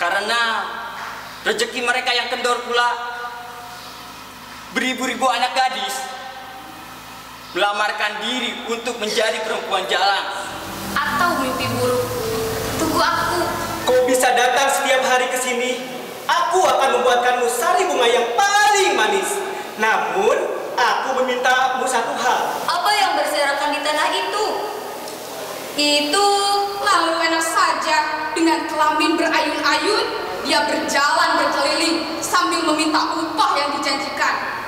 Karena rezeki mereka yang kendor pula, beribu-ribu anak gadis melamarkan diri untuk menjadi perempuan jalan. Atau mimpi buruk. Tunggu aku. Kau bisa datang setiap hari ke sini. Aku akan membuatkanmu sari bunga yang paling manis. Namun, aku memintamu satu hal. Apa yang berserakan di tanah itu? Itu lalu enak saja. Dengan kelamin berayun-ayun, dia berjalan berkeliling sambil meminta upah yang dijanjikan.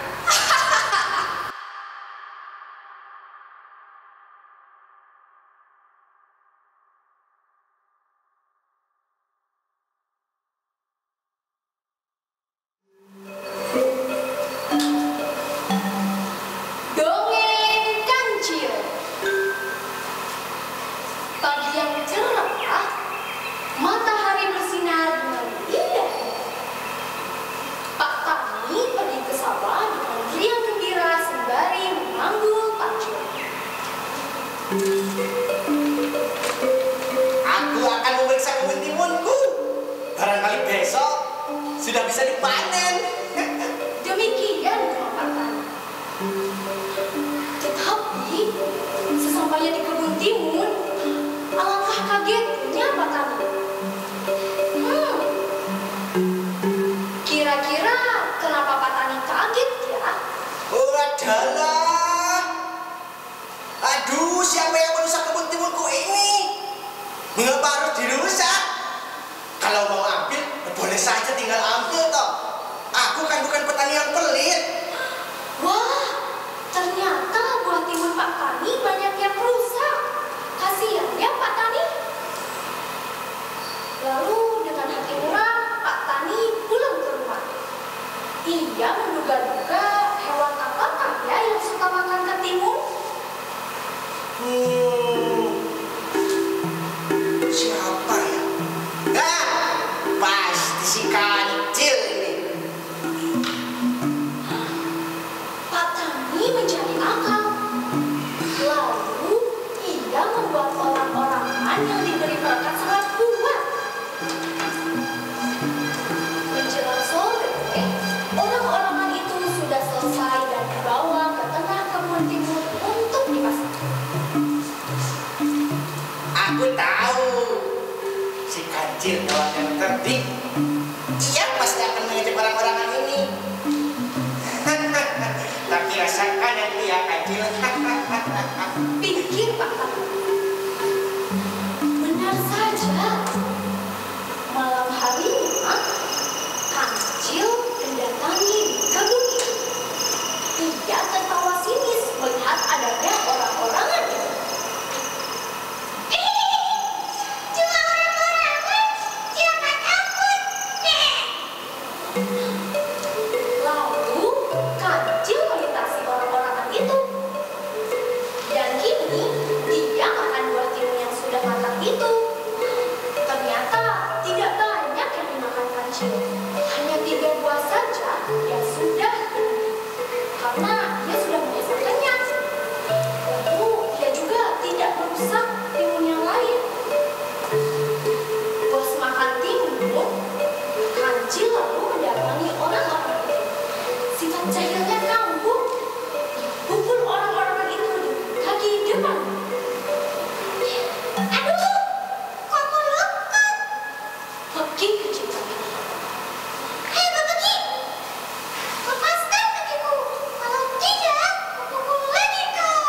Aku akan memeriksa kebun timunku. Barangkali besok sudah bisa dipanen. Demikian Pak Tani. Tetapi sesampainya di kebun timun, alangkah kagetnya Pak Tani. Kira-kira kenapa Pak Tani kaget ya? Oh adalah, aduh, siapa yang merusak kebun timunku ini? Mengapa harus dirusak? Kalau mau ambil, boleh saja tinggal ambil toh. Aku kan bukan petani yang pelit. Wah, ternyata buah timun Pak Tani banyak yang rusak. Kasihan ya Pak Tani. Lalu dengan hati murah, Pak Tani pulang ke rumah. Ia menduga-duga hewan apakah ya yang suka makan ketimun? Siapa ya? Pasti si kancil ini. Pak Tani mencari akal. Lalu ia membuat orang-orangan yang diberi perangkat sangat kuat. Menjelang sore, orang-orangan itu sudah selesai dan dibawa ke tengah kebun timun untuk dimasak. Aku tahu si kancil kawan yang terdik. Ia pasti akan mengejek orang-orangan ini. Tapi rasakan nanti ya kancil. Pikir Pak Tani. Benar saja. Malam harinya, kancil mendatangi kebun itu. Ia tertawa sinis melihat adanya orang-orangan itu. Cuma orang-orangan, siapa takut? Lalu kancil melintasi orang-orangan itu. Dan kini dia makan buah timun yang sudah matang itu. Ternyata tidak banyak yang dimakan kancil. Hanya 3 buah saja yang sudah berhenti. Karena dia sudah merasa kenyang. Lalu dia juga tidak merusak timun yang lain. Bos makan timun, kancil lalu mendatangi orang-orang itu. Sifat jahilnya kambuh. Pukul orang-orang itu di kaki depan. Aduh, kok melekat? Pergi kecintaan. Hei, pergi! Lepaskan kakiku. Kalau tidak, aku pukul lagi kau.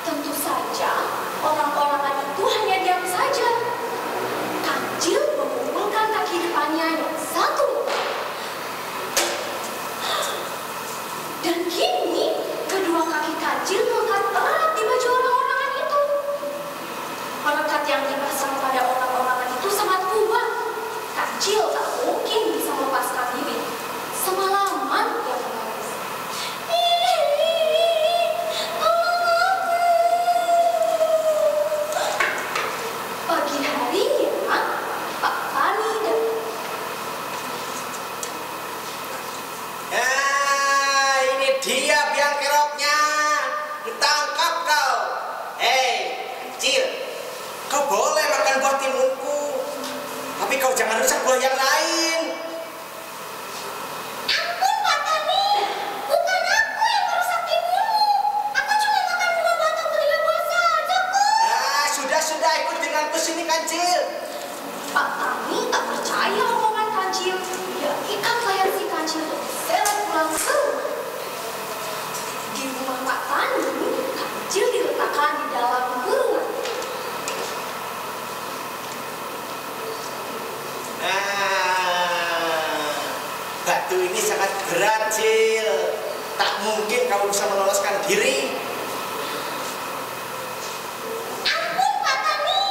Tentu saja, orang-orangan itu hanya diam saja. Kancil memukulkan kaki depannya yang satu. Dan kini, kedua kaki kancil melekat erat di baju orang-orangan itu. Melekat yang dipasang pada orang-orangan itu sangat kuat. Kancil tak mungkin bisa melepaskan diri. Semalaman dia menangis. Pagi harinya, Pak Tani datang. Ini dia biang keroknya. Ditangkap kau. Hei, kancil. Kau boleh makan Kancil. Pak Tani tak percaya omongan Kancil. Dia ikat leher si Kancil dan diseret pulang ke rumah. Di rumah Pak Tani, Kancil diletakkan di dalam kurungan. Batu ini sangat berat, Cil. Tak mungkin kamu bisa meloloskan diri. Ampun, Pak Tani.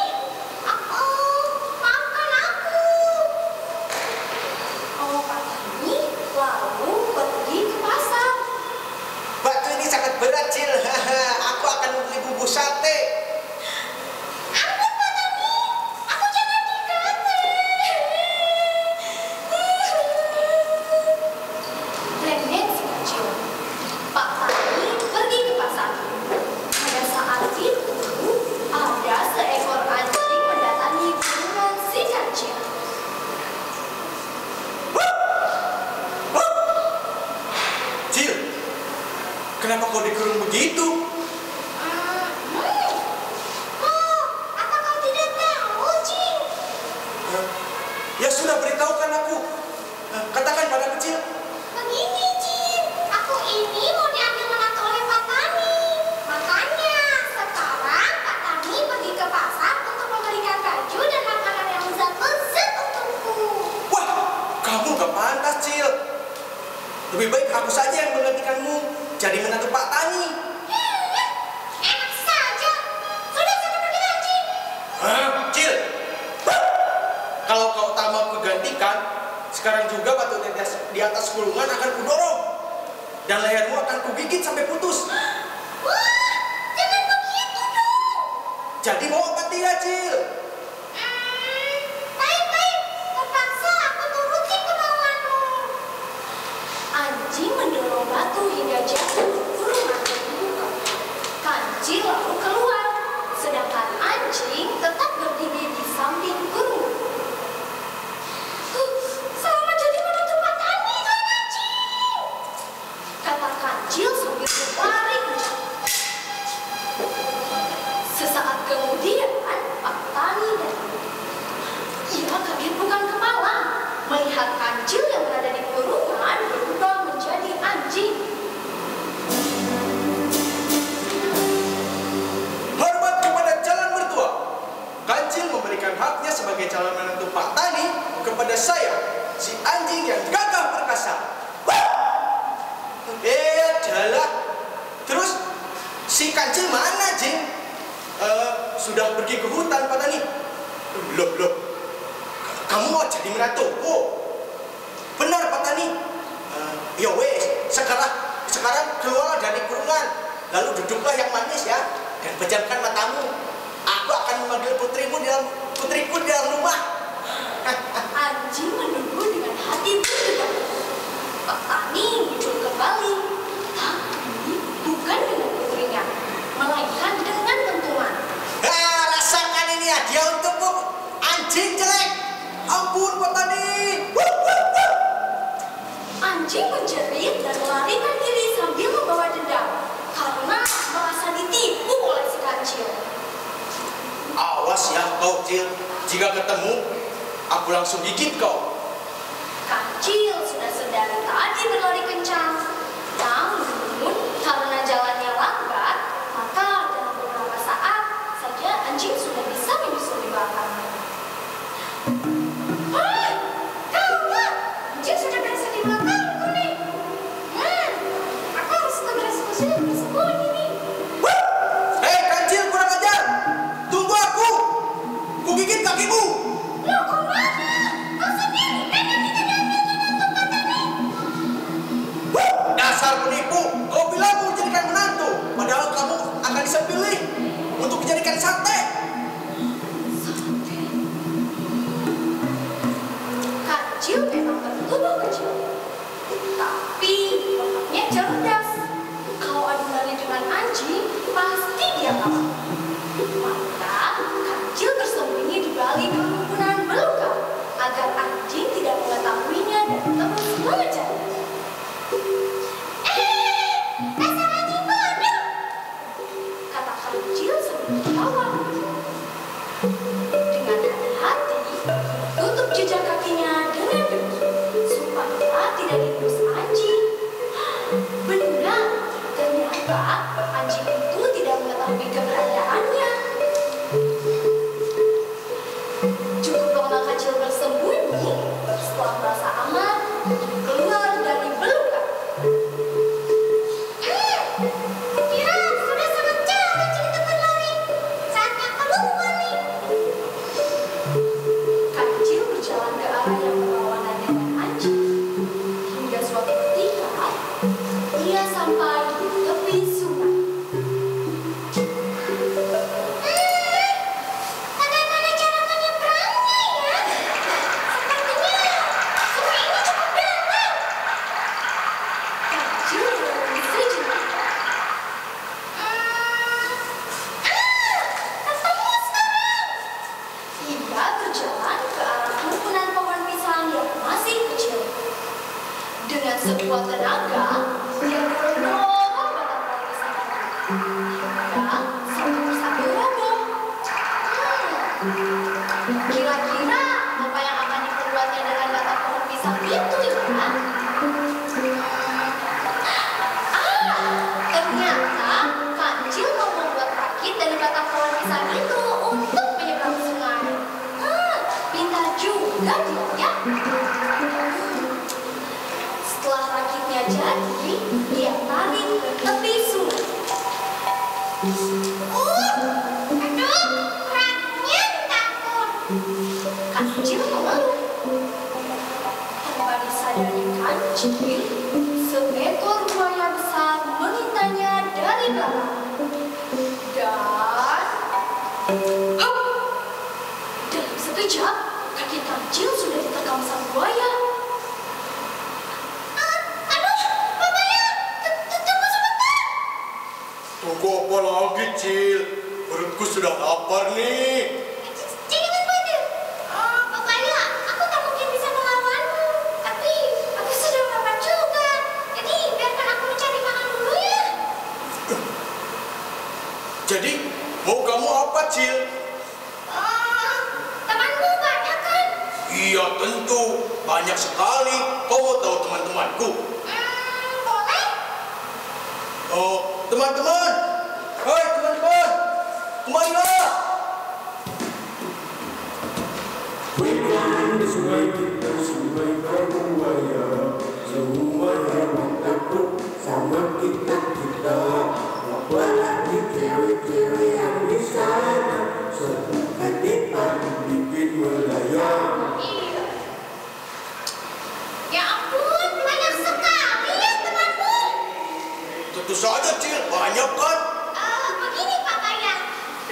Maafkan aku. Oh, Pak Tani lalu pergi ke pasar. Batu ini sangat berat, Cil. Aku akan membeli bubuk sate. Ampun, Pak Tani. Aku jangan dikate. Nenek si kecil. Pak Tani pergi ke pasar. Pada saat itu, ada seekor anjing mendatangi kurungan si kecil. Cil, kenapa kau dikurung begitu? Oh, apa kau tidak tahu, Cing? Ya sudah, beritahukan aku. Katakan pada kecil. Begini, Cing. Aku ini mau diambil menantu oleh Pak Tani. Makanya sekarang Pak Tani pergi ke pasar untuk membelikan baju dan makanan yang lezat-lezat untukku. Wah, kamu gak pantas, Cil. Lebih baik aku saja yang menggantikanmu jadi menantu Pak Tani. Enak saja. Sudah sana pergi, Cing. Cil, kalau kau tak mau kugantikan, sekarang juga batu di atas kulungan akan kudorong dan lehermu akan kugigit sampai putus. Wah, jangan begitu dong. Jadi mau apa tidak, Cil? Baik. Terpaksa aku turuti kemauanmu. Anjing mendorong batu hingga jatuh ke kurungan terbuka. Kancil lalu keluar, sedangkan anjing tetap berdiri di samping kurungan. Selamat jadi menantu Pak Tani, kan anjing? Kata Kancil sambil berlari kencang. Sesaat kemudian, Pak Tani datang. Ia kaget bukan kepala melihat Kancil yang berada di kurungan berubah menjadi anjing. Hormat kepada calon mertua. Kancil memberikan haknya sebagai calon menantu Pak Tani kepada saya, si anjing yang gagah perkasa. Adalah. Terus si Kancil mana, Jing? Sudah pergi ke hutan, Pak Tani. Loh. Kamu mau jadi menantuku? Benar, Pak Tani. Ya wes, sekarang keluarlah dari kurungan. Lalu duduklah yang manis ya, dan pejamkan matamu. Aku akan memanggil putriku di dalam rumah. Anjing menunggu dengan hati berdebar. Pak Tani muncul kembali, tapi bukan dengan putrinya, melainkan dengan tentuman. Rasakan ini hadiah untukmu, anjing jelek. Ampun, Pak Tani. Anjing menjerit dan melarikan diri sambil membawa dendam karena merasa ditipu oleh si Kancil. Awas ya kau, Cil. Jika ketemu, aku langsung gigit kau. Kancil sudah sedari tadi berlari kencang. Namun karena jalannya lambat, maka dalam beberapa saat saja anjing sudah bisa menyusul di belakangnya. Gawat! Anjing sudah berasa di belakangku nih. Aku harus bersekusi dan bersembunyi nih. Hei, Kancil, kurang ajar. Tunggu aku. Kugigit kakimu. Loh, kemana? Kau sendiri kan yang tidak diambil menantu Pak Tani. Dasar penipu. Kau bilang mau dijadikan menantu, padahal kamu akan disembelih untuk dijadikan sate. Kancil memang bertubuh kecil, tapi otaknya cerdas. Kalau adu lari dengan anjing, pasti dia kalah. Maka Kancil bersembunyi di balik kerumunan belukar agar anjing tidak mengetahuinya dan terus mengejar. Dasar anjing bodoh! Kata Kancil sambil tertawa. Dengan anjing itu tidak mengetahui keberadaannya. Cukup anak kecil bersembunyi setelah merasa aman keluar dari belukan. Kira sudah sangat jauh anjing itu berlari. Saatnya keluar nih. Kancil berjalan ke arah yang berlawanan dengan anjing. Hingga suatu ketika, ia sampai di tepi sungai. Bagaimana cara menyeberangnya ya? Sepertinya sungai ini cukup dalam. Kancil berlari sejenak. Ketemu sekarang. Ia berjalan ke arah kerumunan pohon pisang yang masih kecil. Dengan sekuat tenaga, ia mendorong batang pohon pisang hingga satu persatu roboh. Kira-kira apa yang akan diperbuatnya dengan batang pohon pisang itu ya? Ternyata Kancil mau membuat rakit dari batang pohon pisang itu untuk menyeberang sungai. Pintar juga dia ya. Setelah rakitnya jadi, dia tarik ke tepi sungai. Aduh, beratnya takut. Kancil mengeluh. Tanpa disadari Kancil, seekor buaya besar mengintanya dari belakang. Dan hop! Dalam sekejap, kaki Kancil sudah diterkam sang buaya. Aduh, bapaknya, tunggu sebentar. Tunggu apa lagi, Cil? Perutku sudah lapar nih. Jangan khawatir. Bapaknya, aku tak mungkin bisa melawanmu. Tapi aku sudah lapar juga. Jadi biarkan aku mencari makan dulu ya. Jadi, mau kamu apa, Cil? Temanmu banyak kan? Iya, tentu. Banyak sekali. Kau mau tahu teman-temanku? Boleh? Oh, teman-teman. Hai, teman-teman. Kembalilah. Di sungai kita, sungai berbuaya. Semua hewan takut sama kita. Apalagi cewek-cewek yang di sana, suka bikin melayang. Iya. Ya ampun, banyak sekali ya temanmu. Tentu saja, Cil. Banyak kan? Begini Pak Kaya,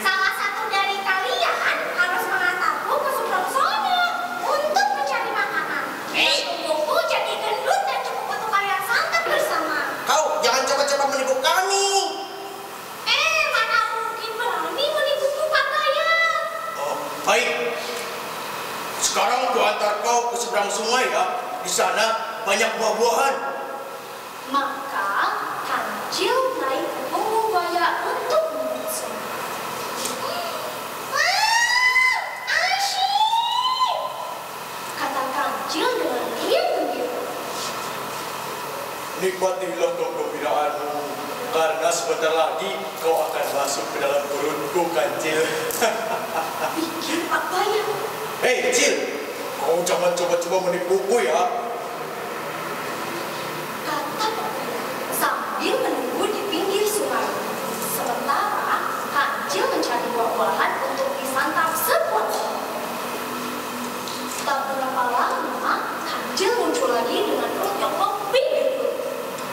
salah satu dari kalian harus mengantarku ke seberang sana untuk mencari makanan. Tubuhku jadi gendut dan cukup untuk kalian santap bersama. Kau jangan cepat-cepat menipu kami. Mana mungkin berani menipuku Pak Kaya? Oh, baik. Sekarang ku antar kau ke seberang sungai ya. Di sana banyak buah-buahan. Maka Kancil naik ke punggung buaya untuk menyusun. Wah, asyik. Kata Kancil dengan riang gembira. Nikmatilah kegembiraanmu. Karena sebentar lagi kau akan masuk ke dalam perutku, Kancil. Pikir apa ya? Hei, Cil. Kau jangan coba-coba menipuku ya. Kata Papaya sambil menunggu di pinggir sungai. Sementara Kancil mencari buah-buahan untuk disantap sepuasnya. Tak berapa lama, Kancil muncul lagi dengan perut yang lebih gendut.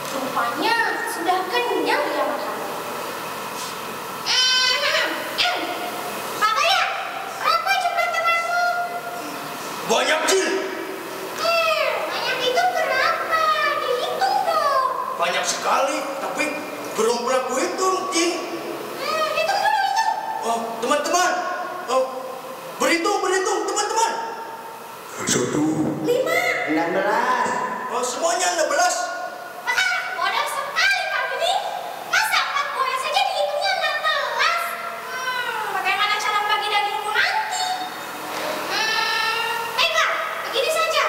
Rupanya sudah kenyang dia makan. Pak Kaya, berapa jumlah temanmu? Banyak, Cil. Banyak itu berapa? Dihitung dong. Banyak sekali, tapi belum pernah kuhitung, Cil. Hitung dulu, hitung. Oh, teman-teman. Oh, berhitung, teman-teman. 1, 16. Oh, semuanya 16. Bodoh sekali kau ini. Masa 4 buah saja dihitungnya 16? Bagaimana cara membagi dagingku nanti? Baiklah, begini saja.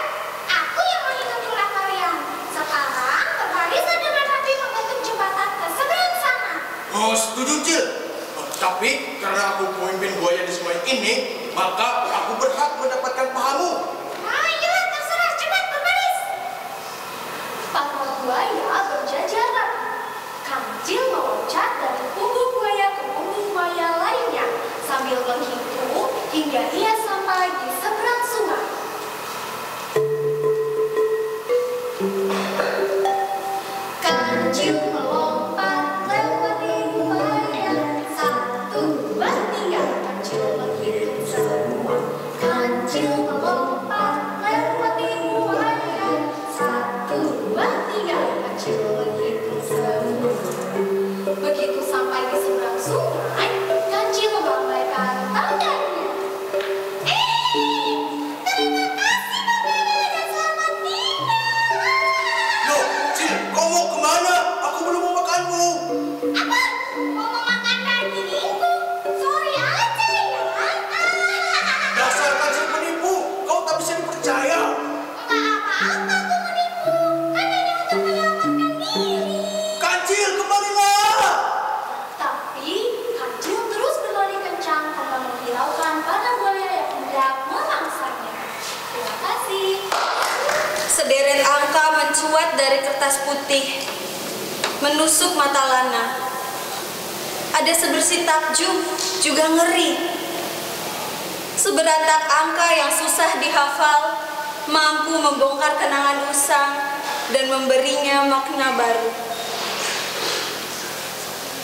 Aku yang menghitung jumlah kalian. Sekarang berbaris dengan rapi membentuk jembatan ke seberang sana. Setuju, Cil. Tapi karena aku pemimpin buaya di sungai ini, maka aku berhak mendapatkan pahamu. Ayo, terserah, cepat berbaris. Para buaya berjajaran. Kancil meloncat dari punggung buaya ke punggung buaya lainnya sambil menghitung hingga ia sampai di seberang sungai. Kancil melompat lewati buaya. 1, 2, 3. Kancil menghitung semua. Kancil melompat lewati buaya. 1, 2, 3. Kancil menghitung semua. Begitu sampai di seberang sungai, Kancil melambaikan tangannya. Terima kasih, Bapak dan selamat tinggal. Loh, Cil, kau mau kemana? Aku belum mau makanmu. Apa? Mau memakan dagingku? Sorry aja ya. Dasar Kancil penipu, kau tak bisa dipercaya. Enggak apa-apa aku menipu. Kan hanya untuk menyelamatkan diri. Kancil, kembalilah. Tapi Kancil terus berlari kencang tanpa menghiraukan para buaya yang hendak memangsanya. Terima kasih. Sederet angka mencuat dari kertas putih, menusuk mata Lana. Ada sebersih takjub, juga ngeri. Seberantak angka yang susah dihafal, mampu membongkar kenangan usang dan memberinya makna baru.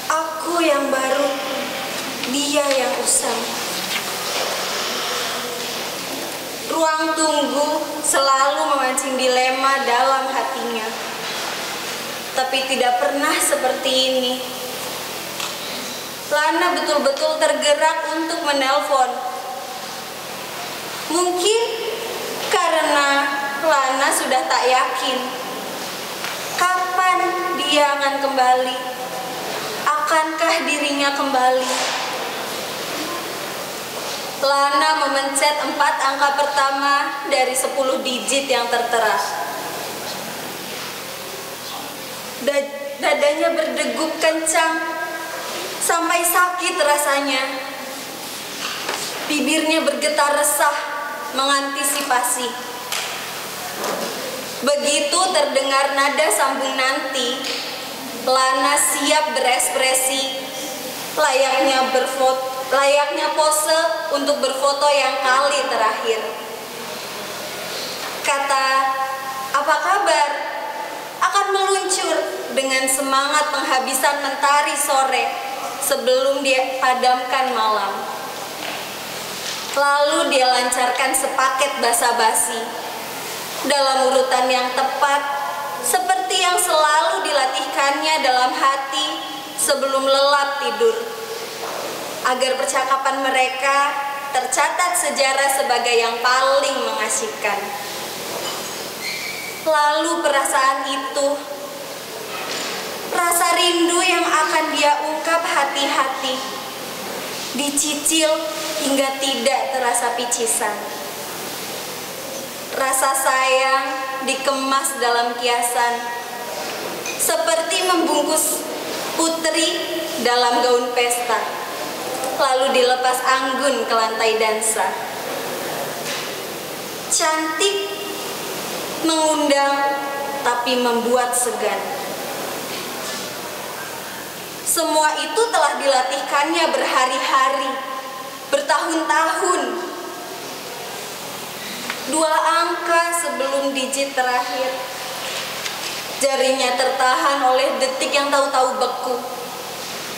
Aku yang baru, dia yang usang. Ruang tunggu selalu memancing dilema dalam hatinya. Tapi tidak pernah seperti ini. Lana betul-betul tergerak untuk menelpon. Mungkin karena Lana sudah tak yakin kapan dia akan kembali. Akankah dirinya kembali? Lana memencet 4 angka pertama dari 10 digit yang tertera. Dadanya berdegup kencang sampai sakit rasanya. Bibirnya bergetar resah mengantisipasi. Begitu terdengar nada sambung nanti, Lana siap berekspresi layaknya pose untuk berfoto yang kali terakhir. Kata, "Apa kabar?" akan meluncur dengan semangat penghabisan mentari sore sebelum dia padamkan malam. Lalu dia lancarkan sepaket basa-basi dalam urutan yang tepat, seperti yang selalu dilatihkannya dalam hati sebelum lelap tidur, agar percakapan mereka tercatat sejarah sebagai yang paling mengasihkan. Lalu perasaan itu, rasa rindu yang akan dia ungkap hati-hati, dicicil hingga tidak terasa picisan. Rasa sayang dikemas dalam kiasan, seperti membungkus putri dalam gaun pesta, lalu dilepas anggun ke lantai dansa. Cantik, mengundang, tapi membuat segan. Semua itu telah dilatihkannya berhari-hari, bertahun-tahun. 2 angka sebelum digit terakhir. Jarinya tertahan oleh detik yang tahu-tahu beku.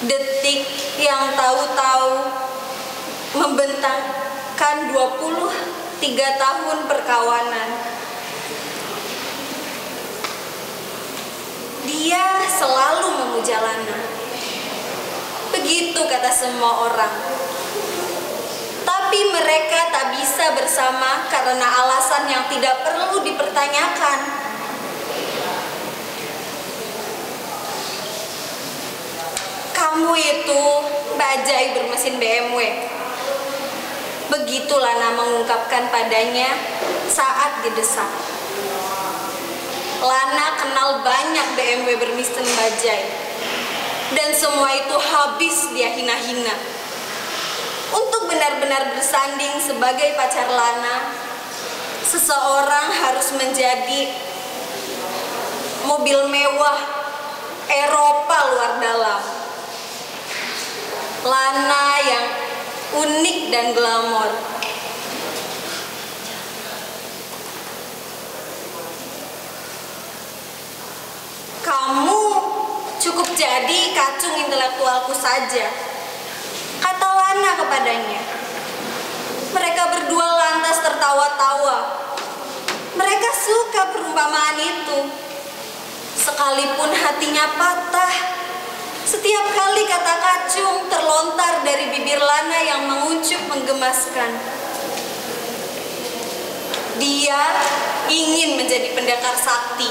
Detik yang tahu-tahu membentangkan 23 tahun perkawanan. Dia selalu memuja Lana. Begitu kata semua orang. Tapi mereka tak bisa bersama karena alasan yang tidak perlu dipertanyakan. Kamu itu bajai bermesin BMW. Begitu Lana mengungkapkan padanya saat didesak. Lana kenal banyak BMW bermesin bajai. Dan semua itu habis dia hina-hina. Untuk benar-benar bersanding sebagai pacar Lana, seseorang harus menjadi mobil mewah Eropa luar dalam. Lana yang unik dan glamor. Kamu cukup jadi kacung intelektualku saja, kata Lana kepadanya. Mereka berdua lantas tertawa-tawa. Mereka suka perumpamaan itu. Sekalipun hatinya patah, setiap kali kata kacung terlontar dari bibir Lana yang menguncup menggemaskan. Dia ingin menjadi pendekar sakti,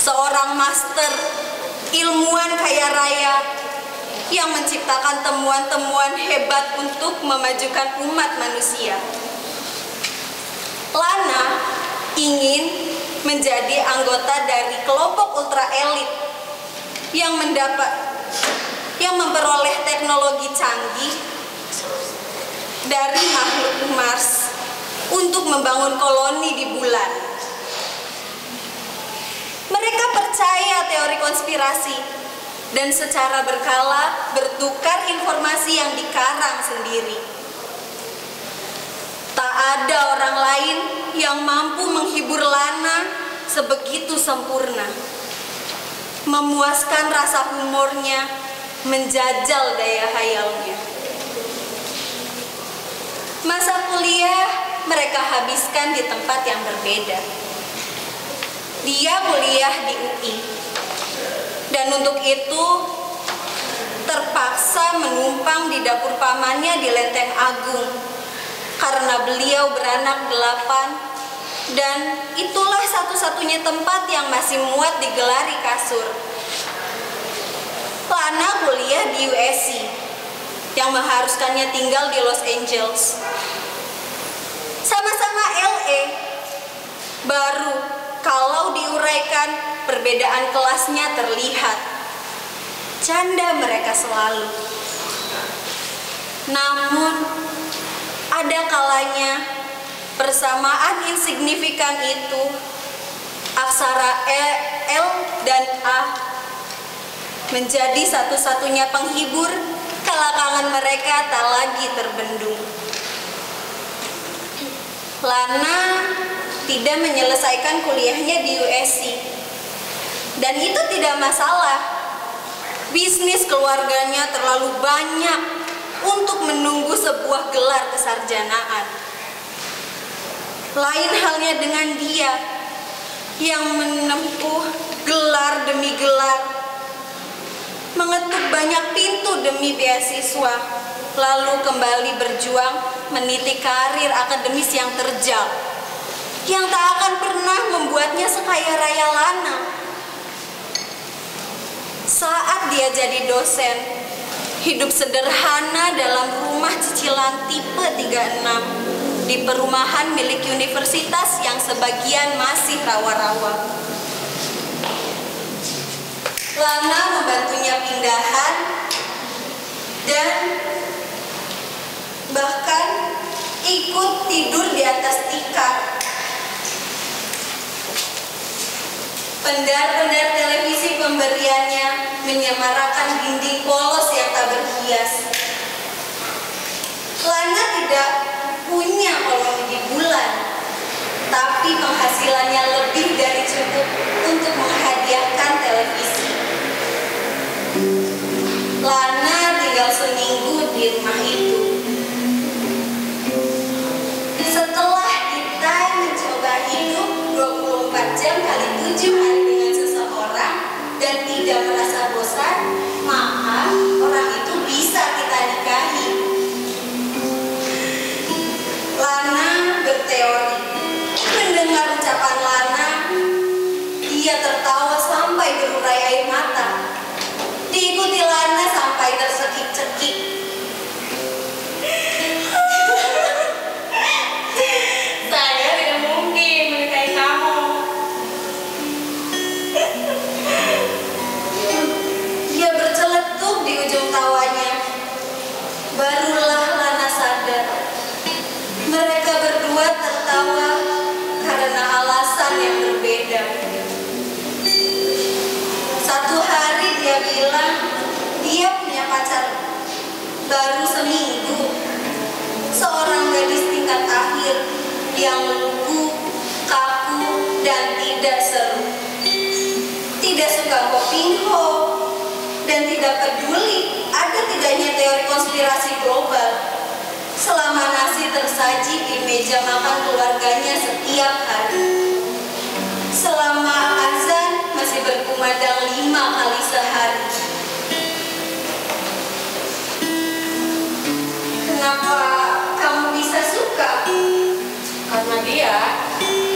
seorang master, ilmuwan kaya raya yang menciptakan temuan-temuan hebat untuk memajukan umat manusia. Lana ingin menjadi anggota dari kelompok ultra elit yang memperoleh teknologi canggih dari makhluk Mars untuk membangun koloni di bulan. Mereka percaya teori konspirasi dan secara berkala bertukar informasi yang dikarang sendiri. Tak ada orang lain yang mampu menghibur Lana sebegitu sempurna, memuaskan rasa humornya, menjajal daya hayalnya. Masa kuliah mereka habiskan di tempat yang berbeda. Dia kuliah di UI, dan untuk itu terpaksa menumpang di dapur pamannya di Lenteng Agung karena beliau beranak 8, dan itulah satu-satunya tempat yang masih muat digelari kasur. Lana kuliah di USC yang mengharuskannya tinggal di Los Angeles. Sama-sama LA, baru kalau diuraikan perbedaan kelasnya terlihat. Canda mereka selalu. Namun ada kalanya persamaan insignifikan itu, aksara L dan A menjadi satu-satunya penghibur kala kangen mereka tak lagi terbendung. Lana tidak menyelesaikan kuliahnya di USC, dan itu tidak masalah. Bisnis keluarganya terlalu banyak untuk menunggu sebuah gelar kesarjanaan. Lain halnya dengan dia yang menempuh gelar demi gelar, mengetuk banyak pintu demi beasiswa, lalu kembali berjuang meniti karir akademis yang terjal, yang tak akan pernah membuatnya sekaya raya Lana. Saat dia jadi dosen, hidup sederhana dalam rumah cicilan tipe 36 di perumahan milik universitas yang sebagian masih rawa-rawa. Lana membantunya pindahan dan bahkan ikut tidur di atas tikar. Pendar-pendar televisi pemberiannya menyemarakan dinding polos yang tak berhias. Lana tidak punya koloni di bulan, tapi penghasilannya lebih dari cukup untuk menghadiahkan televisi. Lana tinggal seminggu di rumah itu. Setelah kita mencoba hidup 24 jam kali 7 hari dengan seseorang dan tidak merasa bosan, maka orang itu bisa kita nikahi. Lana berteori. Mendengar ucapan Lana, dia tertawa yang lugu, kaku, dan tidak seru. Tidak suka kopingho dan tidak peduli ada tidaknya teori konspirasi global selama nasi tersaji di meja makan keluarganya setiap hari. Selama azan masih berkumandang 5 kali sehari. Kenapa kamu bisa suka? Karena dia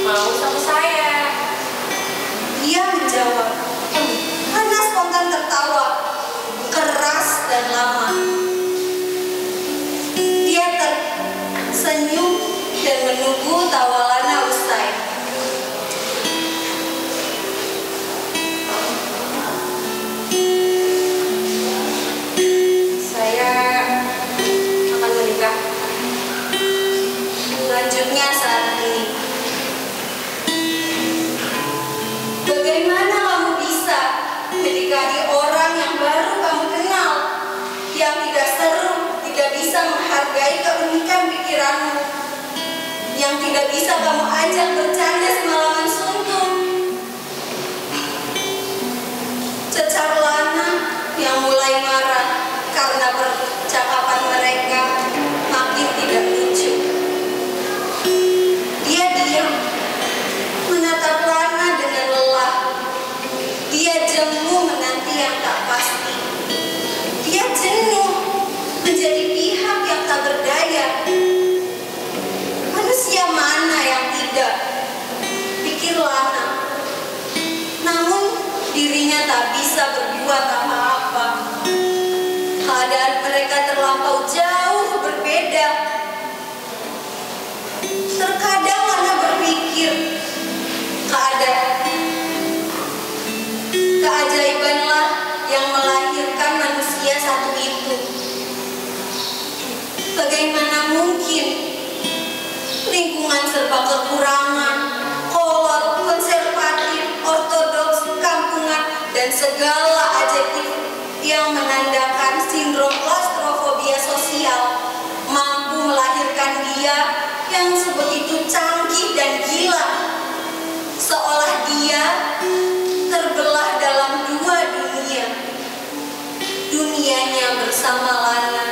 mau sama saya. Dia menjawab, karena spontan tertawa, keras dan lama. Dia tersenyum dan menunggu tawa Lana usai. Saya akan menikah. Lanjutnya saat ini. Bagaimana kamu bisa menikahi orang yang baru kamu kenal, yang tidak seru, tidak bisa menghargai keunikan pikiranmu, yang tidak bisa kamu ajak bercanda semalaman suntuk? Cecar Lana yang mulai marah karena percakapan mereka makin tidak lucu. Dia diam, menatap Lana dengan lelah. Dia jemu menanti yang tak pasti. Dia jenuh menjadi pihak yang tak berdaya. Manusia mana yang tidak? Pikir Lana. Namun dirinya tak bisa berbuat apa-apa. Keadaan mereka terlampau jauh berbeda. Terkadang Lana berpikir, keajaibanlah yang melahirkan manusia satu itu. Bagaimana mungkin lingkungan serba kekurangan, kolot, konservatif, ortodoks, kampungan, dan segala adjektif yang menandakan sindrom klaustrofobia sosial mampu melahirkan dia yang sebegitu canggih dan gila, seolah dia terbelah dalam 2 dunia. Dunianya bersama Lana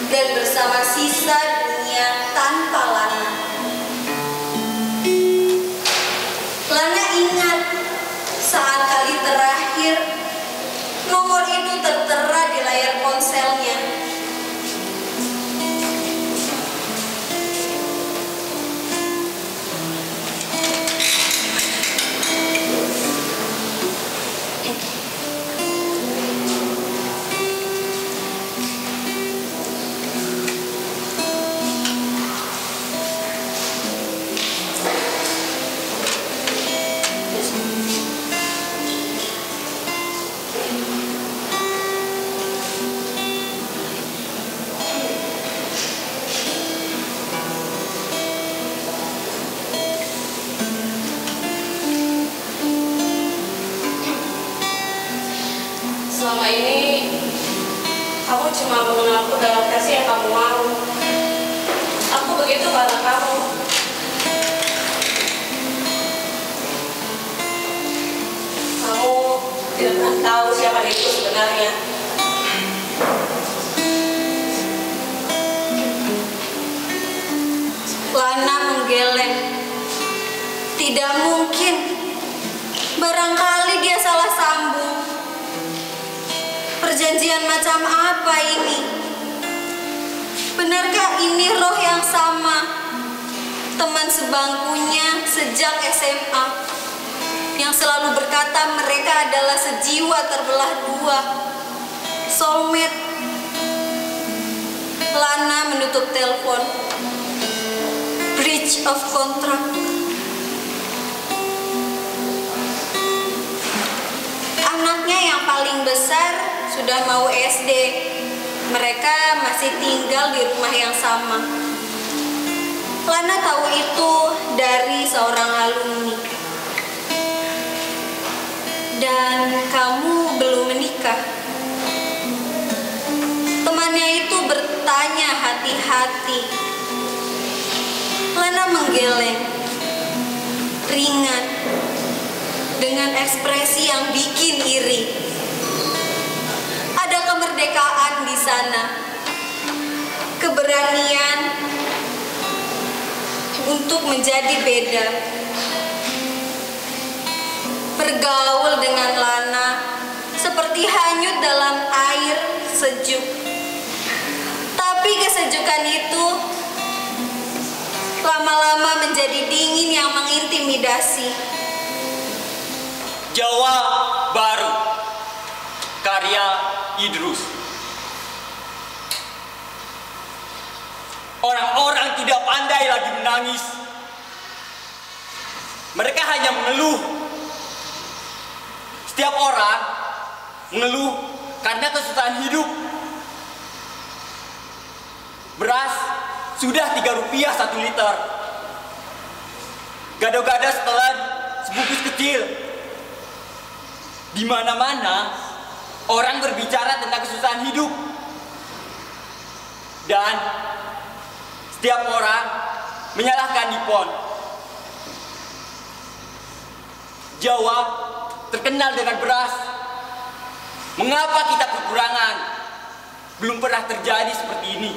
dan bersama sisa dunia tanpa Lana. Lana ingat saat kali terakhir nomor itu tertera di layar ponselnya. Selama ini kamu cuma mengenalku dalam versi yang kamu mau. Aku begitu karena kamu. Kamu tidak pernah tahu siapa diriku sebenarnya. Lana menggeleng. Tidak mungkin. Barangkali dia salah sambung. Perjanjian macam apa ini? Benarkah ini roh yang sama? Teman sebangkunya sejak SMA yang selalu berkata mereka adalah sejiwa terbelah 2, soulmate. Lana menutup telepon. Breach of contract. Anaknya yang paling besar sudah mau SD. Mereka masih tinggal di rumah yang sama. Lana tahu itu dari seorang alumni. Dan kamu belum menikah. Temannya itu bertanya hati-hati. Lana menggeleng, ringan, dengan ekspresi yang bikin iri. Ada kemerdekaan di sana, keberanian untuk menjadi beda. Bergaul dengan Lana seperti hanyut dalam air sejuk. Tapi kesejukan itu lama-lama menjadi dingin yang mengintimidasi. Jawa Baru, karya Idrus. Orang-orang tidak pandai lagi menangis. Mereka hanya mengeluh. Setiap orang mengeluh karena kesusahan hidup. Beras sudah Rp3 1 liter. Gado-gado setelan sebungkus kecil. Di mana-mana orang berbicara tentang kesusahan hidup. Dan setiap orang menyalahkan Nippon. Jawa terkenal dengan beras. Mengapa kita kekurangan? Belum pernah terjadi seperti ini.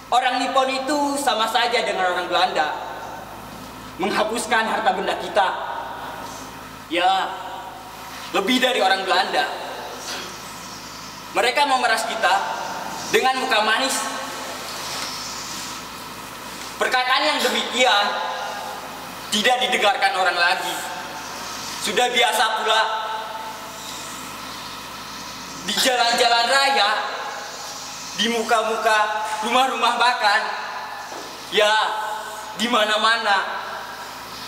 Orang Nippon itu sama saja dengan orang Belanda, menghapuskan harta benda kita. Ya, lebih dari orang Belanda. Mereka memeras kita dengan muka manis. Perkataan yang demikian tidak didengarkan orang lagi. Sudah biasa pula di jalan-jalan raya, di muka-muka rumah-rumah makan, ya di mana-mana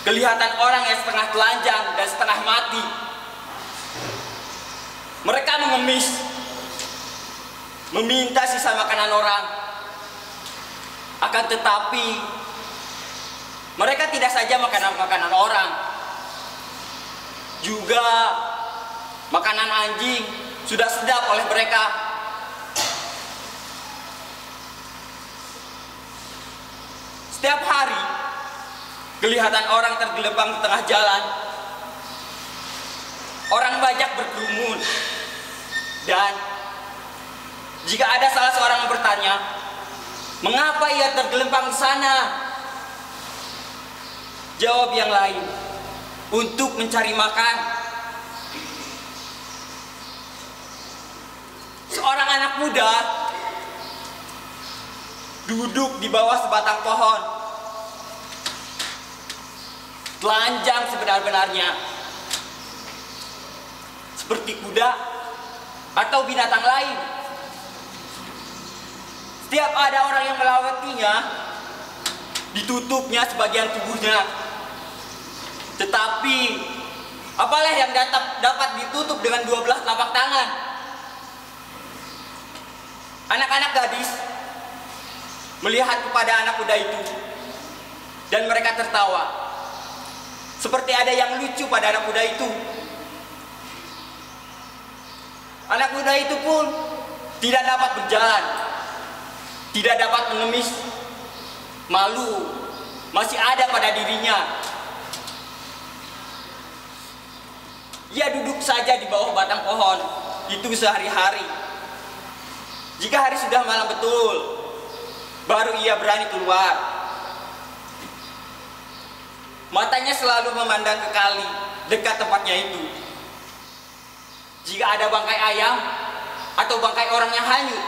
kelihatan orang yang setengah telanjang dan setengah mati. Mereka mengemis, meminta sisa makanan orang. Akan tetapi mereka tidak saja makanan orang, juga makanan anjing sudah sedap oleh mereka. Setiap hari kelihatan orang tergelembang di tengah jalan. Orang banyak berkerumun. Dan jika ada salah seorang yang bertanya, mengapa ia tergelembang di sana? Jawab yang lain, untuk mencari makan. Seorang anak muda duduk di bawah sebatang pohon, telanjang sebenar-benarnya, seperti kuda atau binatang lain. Setiap ada orang yang melewatinya, ditutupnya sebagian tubuhnya. Tetapi apalah yang dapat ditutup dengan 12 telapak tangan? Anak-anak gadis melihat kepada anak muda itu, dan mereka tertawa. Seperti ada yang lucu pada anak muda itu. Anak muda itu pun tidak dapat berjalan, tidak dapat mengemis. Malu masih ada pada dirinya. Ia duduk saja di bawah batang pohon itu sehari-hari. Jika hari sudah malam betul, baru ia berani keluar. Matanya selalu memandang ke kali dekat tempatnya itu. Jika ada bangkai ayam atau bangkai orang yang hanyut,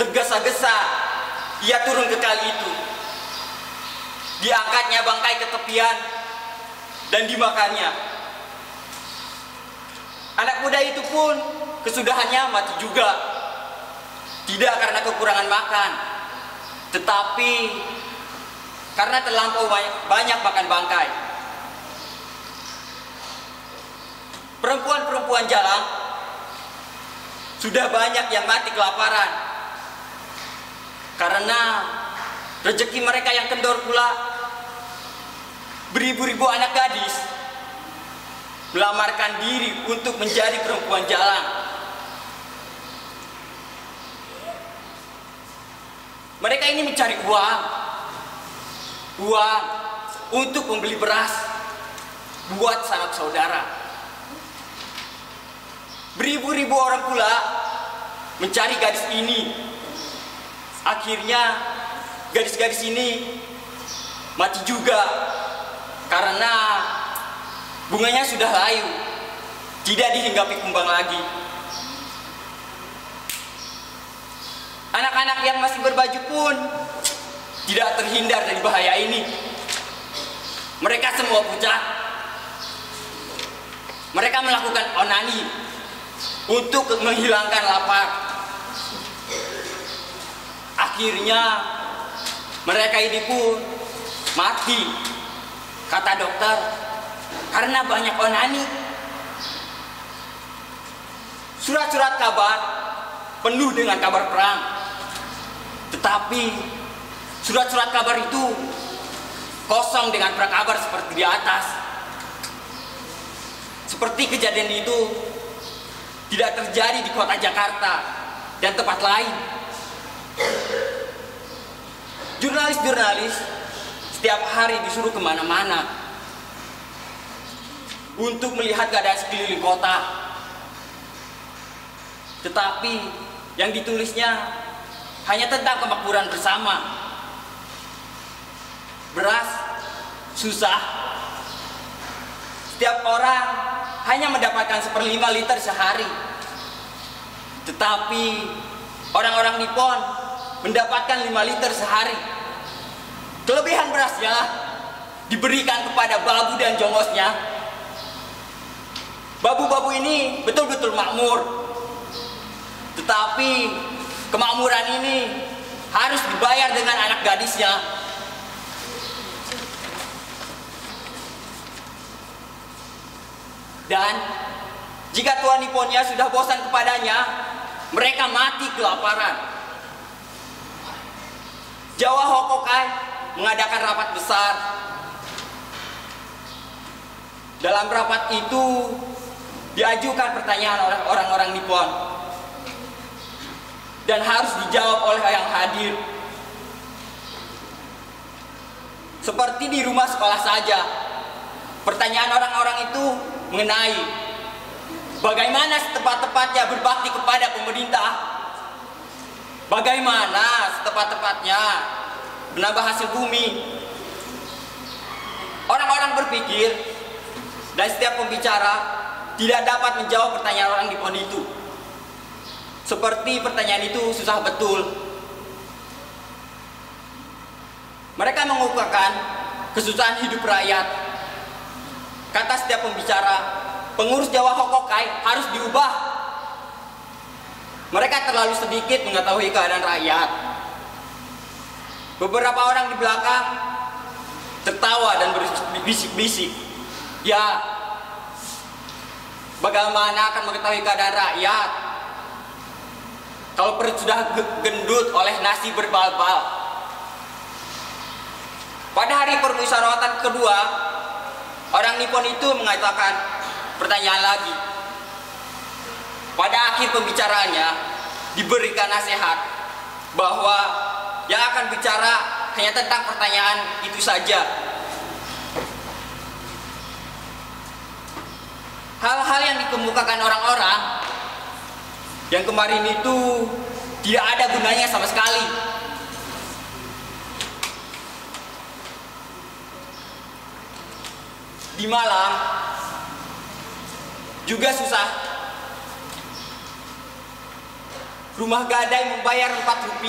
tergesa-gesa ia turun ke kali itu. Diangkatnya bangkai ke tepian dan dimakannya. Anak muda itu pun kesudahannya mati juga. Tidak karena kekurangan makan, tetapi karena terlampau banyak makan bangkai. Perempuan-perempuan jalan sudah banyak yang mati kelaparan, karena rezeki mereka yang kendor pula. Beribu-ribu anak gadis melamarkan diri untuk menjadi perempuan jalan. Mereka ini mencari uang untuk membeli beras buat sanak saudara. Beribu-ribu orang pula mencari gadis ini. Akhirnya gadis-gadis ini mati juga karena bunganya sudah layu, tidak dihinggapi kumbang lagi. Anak-anak yang masih berbaju pun tidak terhindar dari bahaya ini. Mereka semua pucat. Mereka melakukan onani untuk menghilangkan lapar. Akhirnya mereka ini pun mati, kata dokter, karena banyak onani. Surat-surat kabar penuh dengan kabar perang. Tetapi surat-surat kabar itu kosong dengan prakabar seperti di atas. Seperti kejadian itu tidak terjadi di kota Jakarta dan tempat lain. Jurnalis-jurnalis setiap hari disuruh kemana-mana untuk melihat keadaan sekeliling kota. Tetapi yang ditulisnya hanya tentang kemakmuran bersama. Beras susah. Setiap orang hanya mendapatkan 1/5 liter sehari. Tetapi orang-orang Nippon mendapatkan 5 liter sehari. Kelebihan berasnya diberikan kepada babu dan jongosnya. Babu-babu ini betul-betul makmur. Tetapi kemakmuran ini harus dibayar dengan anak gadisnya. Dan jika tuan Nipponnya sudah bosan kepadanya, mereka mati kelaparan. Jawa Hokokai mengadakan rapat besar. Dalam rapat itu diajukan pertanyaan oleh orang-orang Nippon dan harus dijawab oleh yang hadir. Seperti di rumah sekolah saja, pertanyaan orang-orang itu mengenai bagaimana setepat-tepatnya berbakti kepada pemerintah, bagaimana setepat-tepatnya menambah hasil bumi. Orang-orang berpikir dan setiap pembicara tidak dapat menjawab pertanyaan orang Nippon itu. Seperti pertanyaan itu susah betul. Mereka mengungkapkan kesusahan hidup rakyat. Kata setiap pembicara, pengurus Jawa Hokokai harus diubah. Mereka terlalu sedikit mengetahui keadaan rakyat. Beberapa orang di belakang tertawa dan berbisik-bisik. Ya, bagaimana akan mengetahui keadaan rakyat kalau perut sudah gendut oleh nasi berbal-bal? Pada hari permusyawaratan kedua, orang Nippon itu mengatakan pertanyaan lagi. Pada akhir pembicaraannya diberikan nasihat bahwa yang akan bicara hanya tentang pertanyaan itu saja. Hal-hal yang dikemukakan orang-orang yang kemarin itu tidak ada gunanya sama sekali. Di Malang juga susah. Rumah gadai membayar Rp4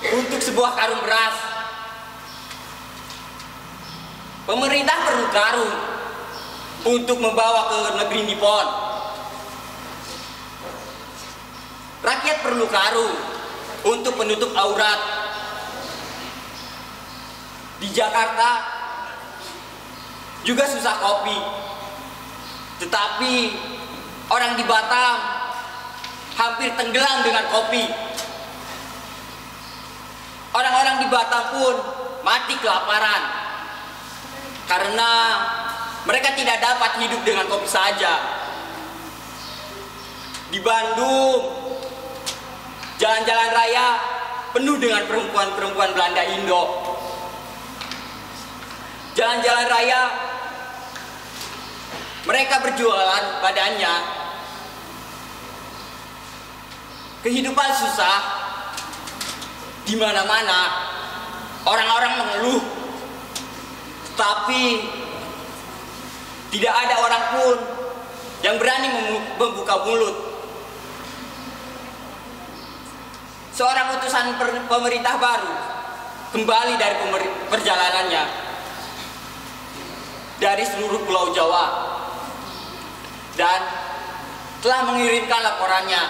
untuk sebuah karung beras. Pemerintah perlu karung untuk membawa ke negeri Nippon. Rakyat perlu karung untuk penutup aurat. Di Jakarta juga susah kopi. Tetapi orang di Batam hampir tenggelam dengan kopi. Orang-orang di Batam pun mati kelaparan karena mereka tidak dapat hidup dengan kopi saja. Di Bandung, jalan-jalan raya penuh dengan perempuan-perempuan Belanda Indo. Jalan-jalan raya, mereka berjualan badannya. Kehidupan susah, di mana-mana orang-orang mengeluh, tapi tidak ada orang pun yang berani membuka mulut. Seorang utusan pemerintah baru kembali dari perjalanannya dari seluruh Pulau Jawa dan telah mengirimkan laporannya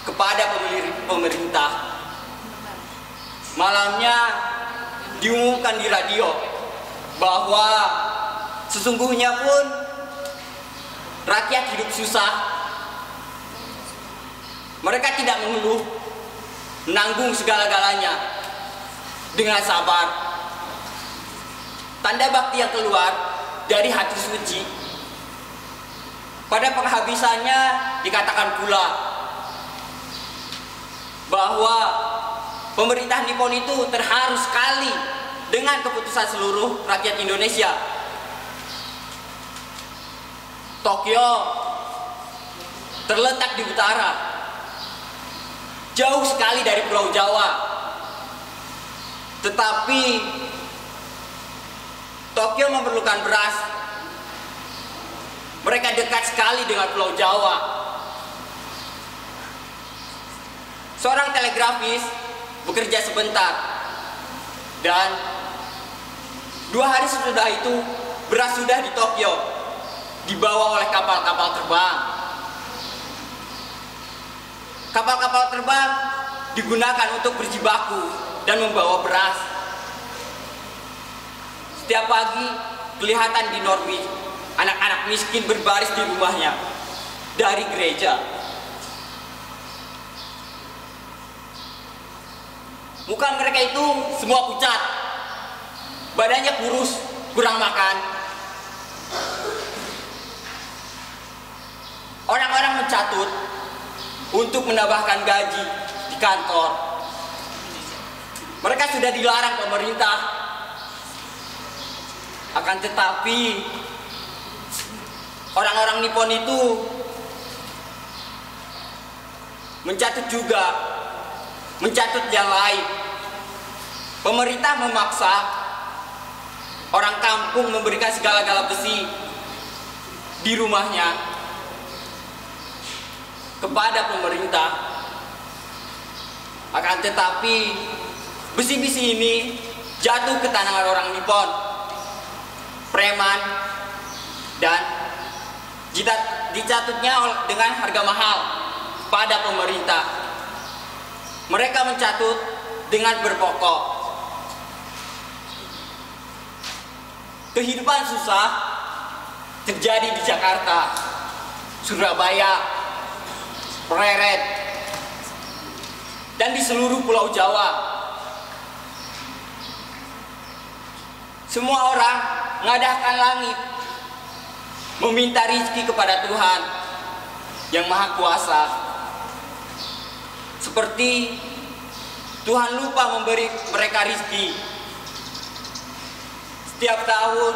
kepada pemerintah. Malamnya diumumkan di radio bahwa sesungguhnya pun rakyat hidup susah. Mereka tidak mengeluh, menanggung segala-galanya dengan sabar. Tanda bakti yang keluar dari hati suci. Pada penghabisannya dikatakan pula bahwa pemerintah Nippon itu terharu sekali dengan keputusan seluruh rakyat Indonesia. Tokyo terletak di utara, jauh sekali dari Pulau Jawa. Tetapi Tokyo memerlukan beras. Mereka dekat sekali dengan Pulau Jawa. Seorang telegrafis bekerja sebentar dan 2 hari sesudah itu beras sudah di Tokyo, dibawa oleh kapal-kapal terbang. Kapal-kapal terbang digunakan untuk berjibaku dan membawa beras. Setiap pagi kelihatan di Norwich anak-anak miskin berbaris di rumahnya dari gereja. Muka mereka itu semua pucat, badannya kurus, kurang makan. Orang-orang mencatut untuk menambahkan gaji di kantor. Mereka sudah dilarang pemerintah. Akan tetapi orang-orang Nippon itu mencatut juga, mencatut yang lain. Pemerintah memaksa orang kampung memberikan segala-gala besi di rumahnya kepada pemerintah. Akan tetapi besi-besi ini jatuh ke tangan orang Nippon, preman, dan dicatutnya dengan harga mahal pada pemerintah. Mereka mencatut dengan berpokok. Kehidupan susah terjadi di Jakarta, Surabaya, Pleret, dan di seluruh Pulau Jawa. Semua orang mengadahkan langit, meminta rezeki kepada Tuhan yang Maha Kuasa. Seperti Tuhan lupa memberi mereka rezeki. Setiap tahun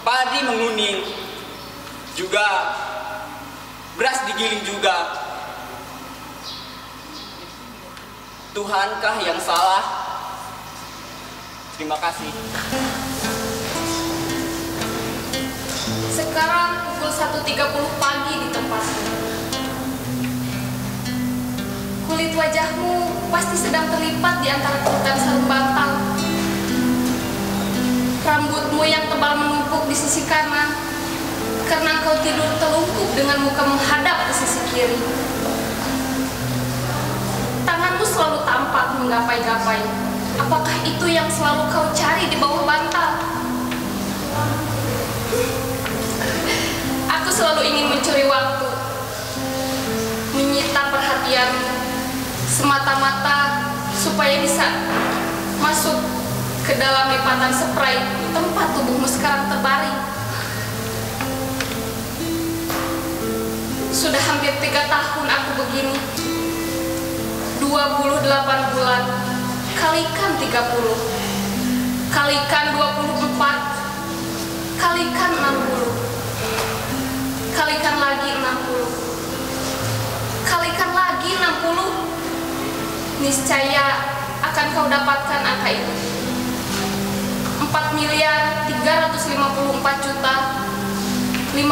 padi menguning, juga beras digiling juga. Tuhankah yang salah? Terima kasih. Sekarang pukul 1.30 pagi di tempatmu. Kulit wajahmu pasti sedang terlipat di antara kerutan sarung bantal. Rambutmu yang tebal menumpuk di sisi kanan karena kau tidur telungkup dengan muka menghadap ke sisi kiri. Tanganmu selalu tampak menggapai-gapai. Apakah itu yang selalu kau cari di bawah bantal? Aku selalu ingin mencuri waktu, menyita perhatianmu semata-mata supaya bisa masuk ke dalam lipatan spray tempat tubuhmu sekarang terbaring. Sudah hampir 3 tahun aku begini. 2 28 bulan kalikan 30, kalikan 24, kalikan 60, kalikan lagi 60, kalikan lagi 60, niscaya akan kau dapatkan angka itu. 4.354.560.000.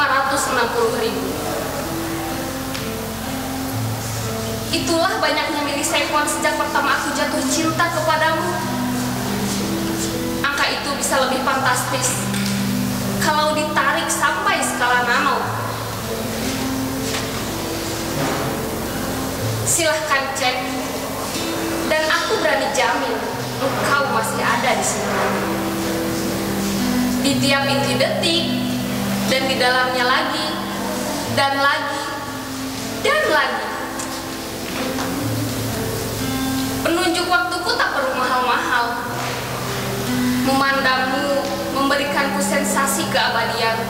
Itulah banyaknya milisekund sejak pertama aku jatuh cinta kepadamu. Angka itu bisa lebih fantastis kalau ditarik sampai skala nano. Silahkan cek, dan aku berani jamin engkau masih ada di sini. Di tiap inti detik, dan di dalamnya lagi, dan lagi, dan lagi. Penunjuk waktuku tak perlu mahal-mahal. Memandangmu memberikanku sensasi keabadian,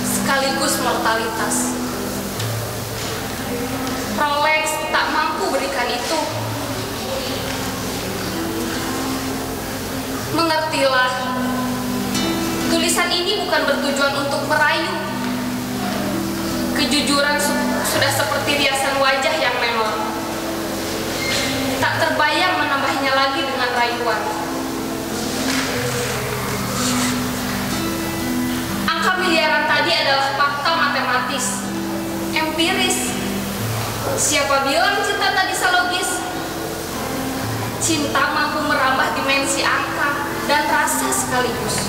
sekaligus mortalitas. Rolex tak mampu berikan itu. Mengertilah, tulisan ini bukan bertujuan untuk merayu. Kejujuran sudah seperti riasan wajah yang menor. Tak terbayang menambahnya lagi dengan rayuan. Angka miliaran tadi adalah fakta matematis, empiris. Siapa bilang cinta tak bisa logis? Cinta mampu merambah dimensi angka dan rasa sekaligus.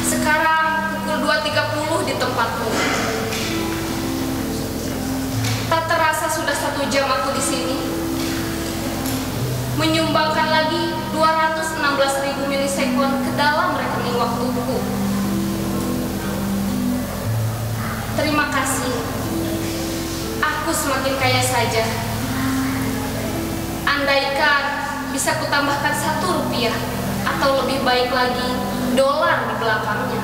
Sekarang pukul 2.30 di tempatmu. Tak terasa sudah 1 jam aku di sini, menyumbangkan lagi 216.000 milisekund ke dalam rekening waktuku. Terima kasih. Aku semakin kaya saja. Andaikan bisa kutambahkan 1 rupiah atau lebih baik lagi dolar di belakangnya.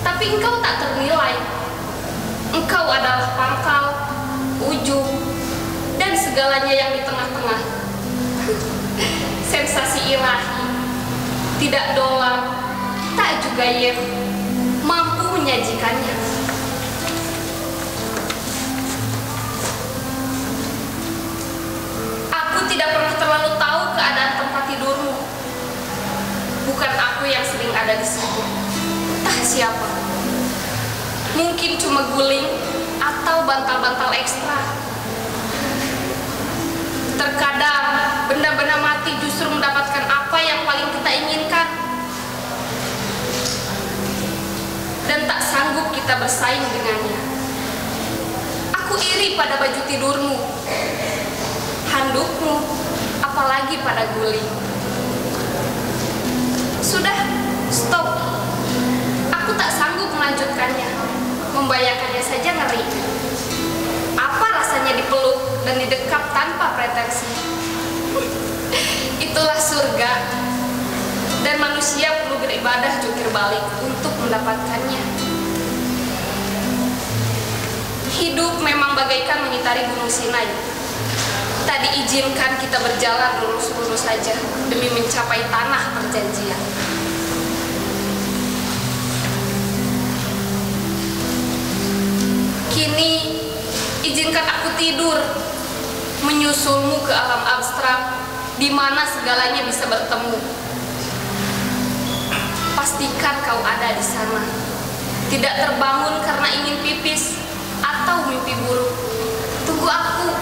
Tapi engkau tak ternilai. Engkau adalah pangkal, ujung, dan segalanya yang di tengah-tengah. Sensasi ilahi, tidak dolar, tak juga yen, mampu menyajikannya. Aku tidak pernah terlalu tahu keadaan tempat tidurmu. Bukan aku yang sering ada di situ. Entah siapa. Mungkin cuma guling atau bantal-bantal ekstra. Terkadang benda-benda mati justru mendapatkan apa yang paling kita inginkan. Dan tak sanggup kita bersaing dengannya. Aku iri pada baju tidurmu, handukmu, apalagi pada guling. Sudah, stop. Aku tak sanggup melanjutkannya. Membayangkannya saja ngeri. Apa rasanya dipeluk dan didekap tanpa pretensi? Itulah surga. Dan manusia perlu beribadah jungkir balik untuk mendapatkannya. Hidup memang bagaikan mengitari gunung Sinai. Tak diizinkan kita berjalan lurus-lurus saja demi mencapai tanah perjanjian. Kini, izinkan aku tidur, menyusulmu ke alam abstrak, di mana segalanya bisa bertemu. Pastikan kau ada di sana, tidak terbangun karena ingin pipis atau mimpi buruk. Tunggu aku.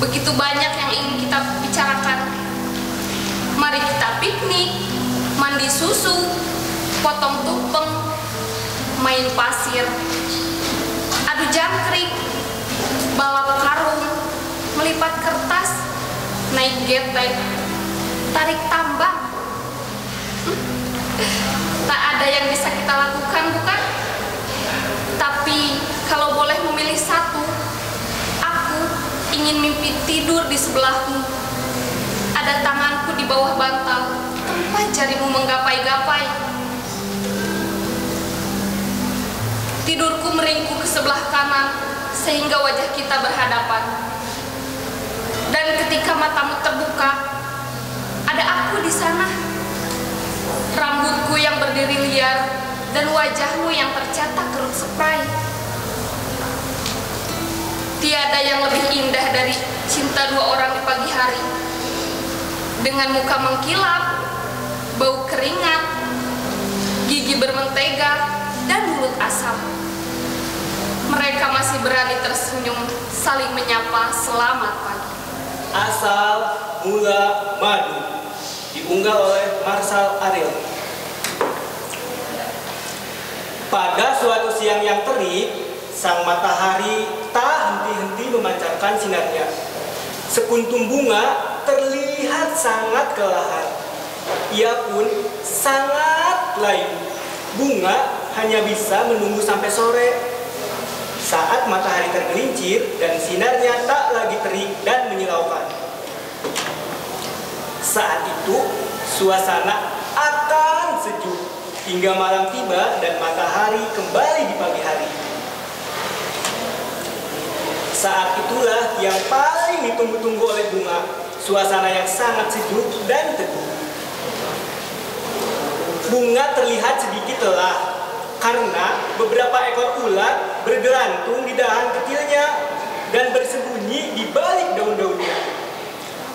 Begitu banyak yang ingin kita bicarakan. Mari kita piknik, mandi susu, potong tumpeng, main pasir, adu jangkrik, balap karung, melipat kertas, naik getek, tarik tambang. Tak ada yang bisa kita lakukan, bukan? Tapi kalau boleh memilih satu, aku ingin mimpi tidur di sebelahmu. ada tanganku di bawah bantal, tempat jarimu menggapai-gapai. Tidurku meringkuk ke sebelah kanan, sehingga wajah kita berhadapan. Dan ketika matamu terbuka, ada aku di sana. Rambutku yang berdiri liar, dan wajahmu yang tercetak kerut spray. Tiada yang lebih indah dari cinta dua orang di pagi hari. Dengan muka mengkilap, bau keringat, gigi bermentega, dan mulut asam. Mereka masih berani tersenyum, saling menyapa selamat pagi. Asal Mula Madu, diunggah oleh Marshall Ariel. Pada suatu siang yang terik, sang matahari tak henti-henti memancarkan sinarnya. Sekuntum bunga terlihat sangat kelelahan. Ia pun sangat layu. Bunga hanya bisa menunggu sampai sore. Saat matahari tergelincir dan sinarnya tak lagi terik dan menyilaukan. Saat itu, suasana akan sejuk hingga malam tiba dan matahari kembali di pagi hari. Saat itulah yang paling ditunggu-tunggu oleh bunga, suasana yang sangat sejuk dan teduh. Bunga terlihat sedikit lelah karena beberapa ekor ulat bergelantung di dahan kecilnya dan bersembunyi di balik daun-daunnya,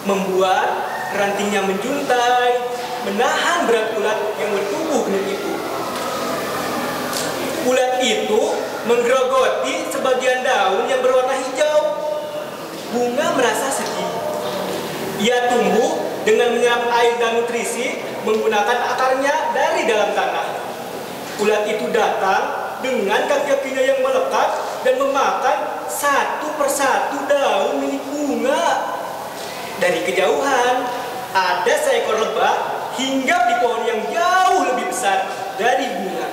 membuat rantingnya menjuntai, menahan berat ulat yang bertubuh genit itu. Ulat itu menggerogoti sebagian daun yang berwarna hijau. Bunga merasa sedih. Ia tumbuh dengan menyerap air dan nutrisi menggunakan akarnya dari dalam tanah. Ulat itu datang dengan kaki-kakinya yang melekat dan memakan satu persatu daun milik bunga. Dari kejauhan, ada seekor lebah hinggap di pohon yang jauh lebih besar dari bunga.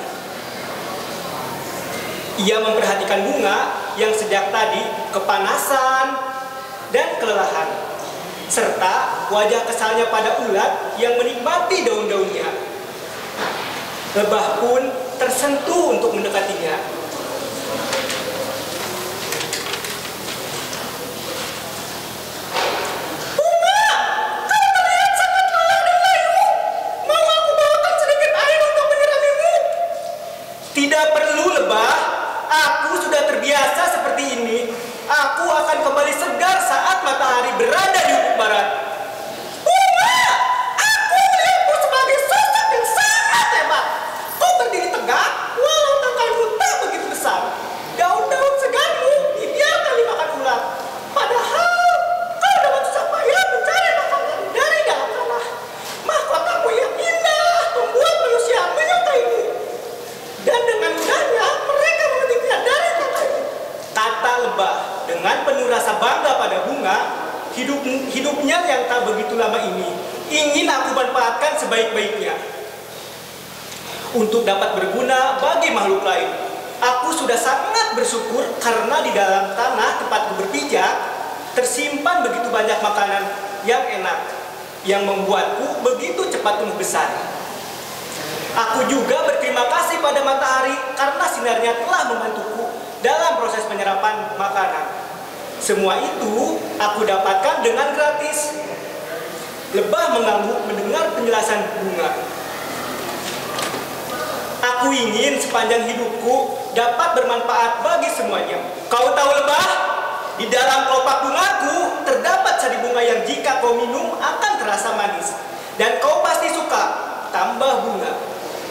Ia memperhatikan bunga yang sejak tadi kepanasan dan kelelahan, serta wajah kesalnya pada ulat yang menikmati daun-daunnya. Lebah pun tersentuh untuk mendekatinya. Bunga, kau terlihat sangat lelah dan layu. Mau aku bawakan sedikit air untuk menyiramimu? Tidak perlu, lebah. Aku sudah terbiasa seperti ini. Aku akan kembali segar saat matahari berada di ufuk barat. Bunga, aku melihatmu sebagai sosok yang sangat hebat. Kau berdiri tegak, walau tangkaimu tak begitu besar. Daun-daun segarmu dibiarkan dimakan ulat. Padahal kau dengan susah payah mencari makanan dari dalam tanah. Mahkotamu yang indah membuat manusia menyukaimu. Dan dengan mudahnya mereka memetiknya dari tangkaimu. Kata lebah dengan penuh rasa bangga pada bunga. Hidupnya yang tak begitu lama ini ingin aku manfaatkan sebaik-baiknya untuk dapat berguna bagi makhluk lain. Aku sudah sangat bersyukur karena di dalam tanah tempatku berpijak tersimpan begitu banyak makanan yang enak yang membuatku begitu cepat tumbuh besar. Aku juga berterima kasih pada matahari karena sinarnya telah membantuku dalam proses penyerapan makanan. Semua itu aku dapatkan dengan gratis. Lebah mengangguk mendengar penjelasan bunga. Aku ingin sepanjang hidupku dapat bermanfaat bagi semuanya. Kau tahu, lebah? Di dalam kelopak bungaku terdapat sari bunga yang jika kau minum akan terasa manis. Dan kau pasti suka. Tambah bunga.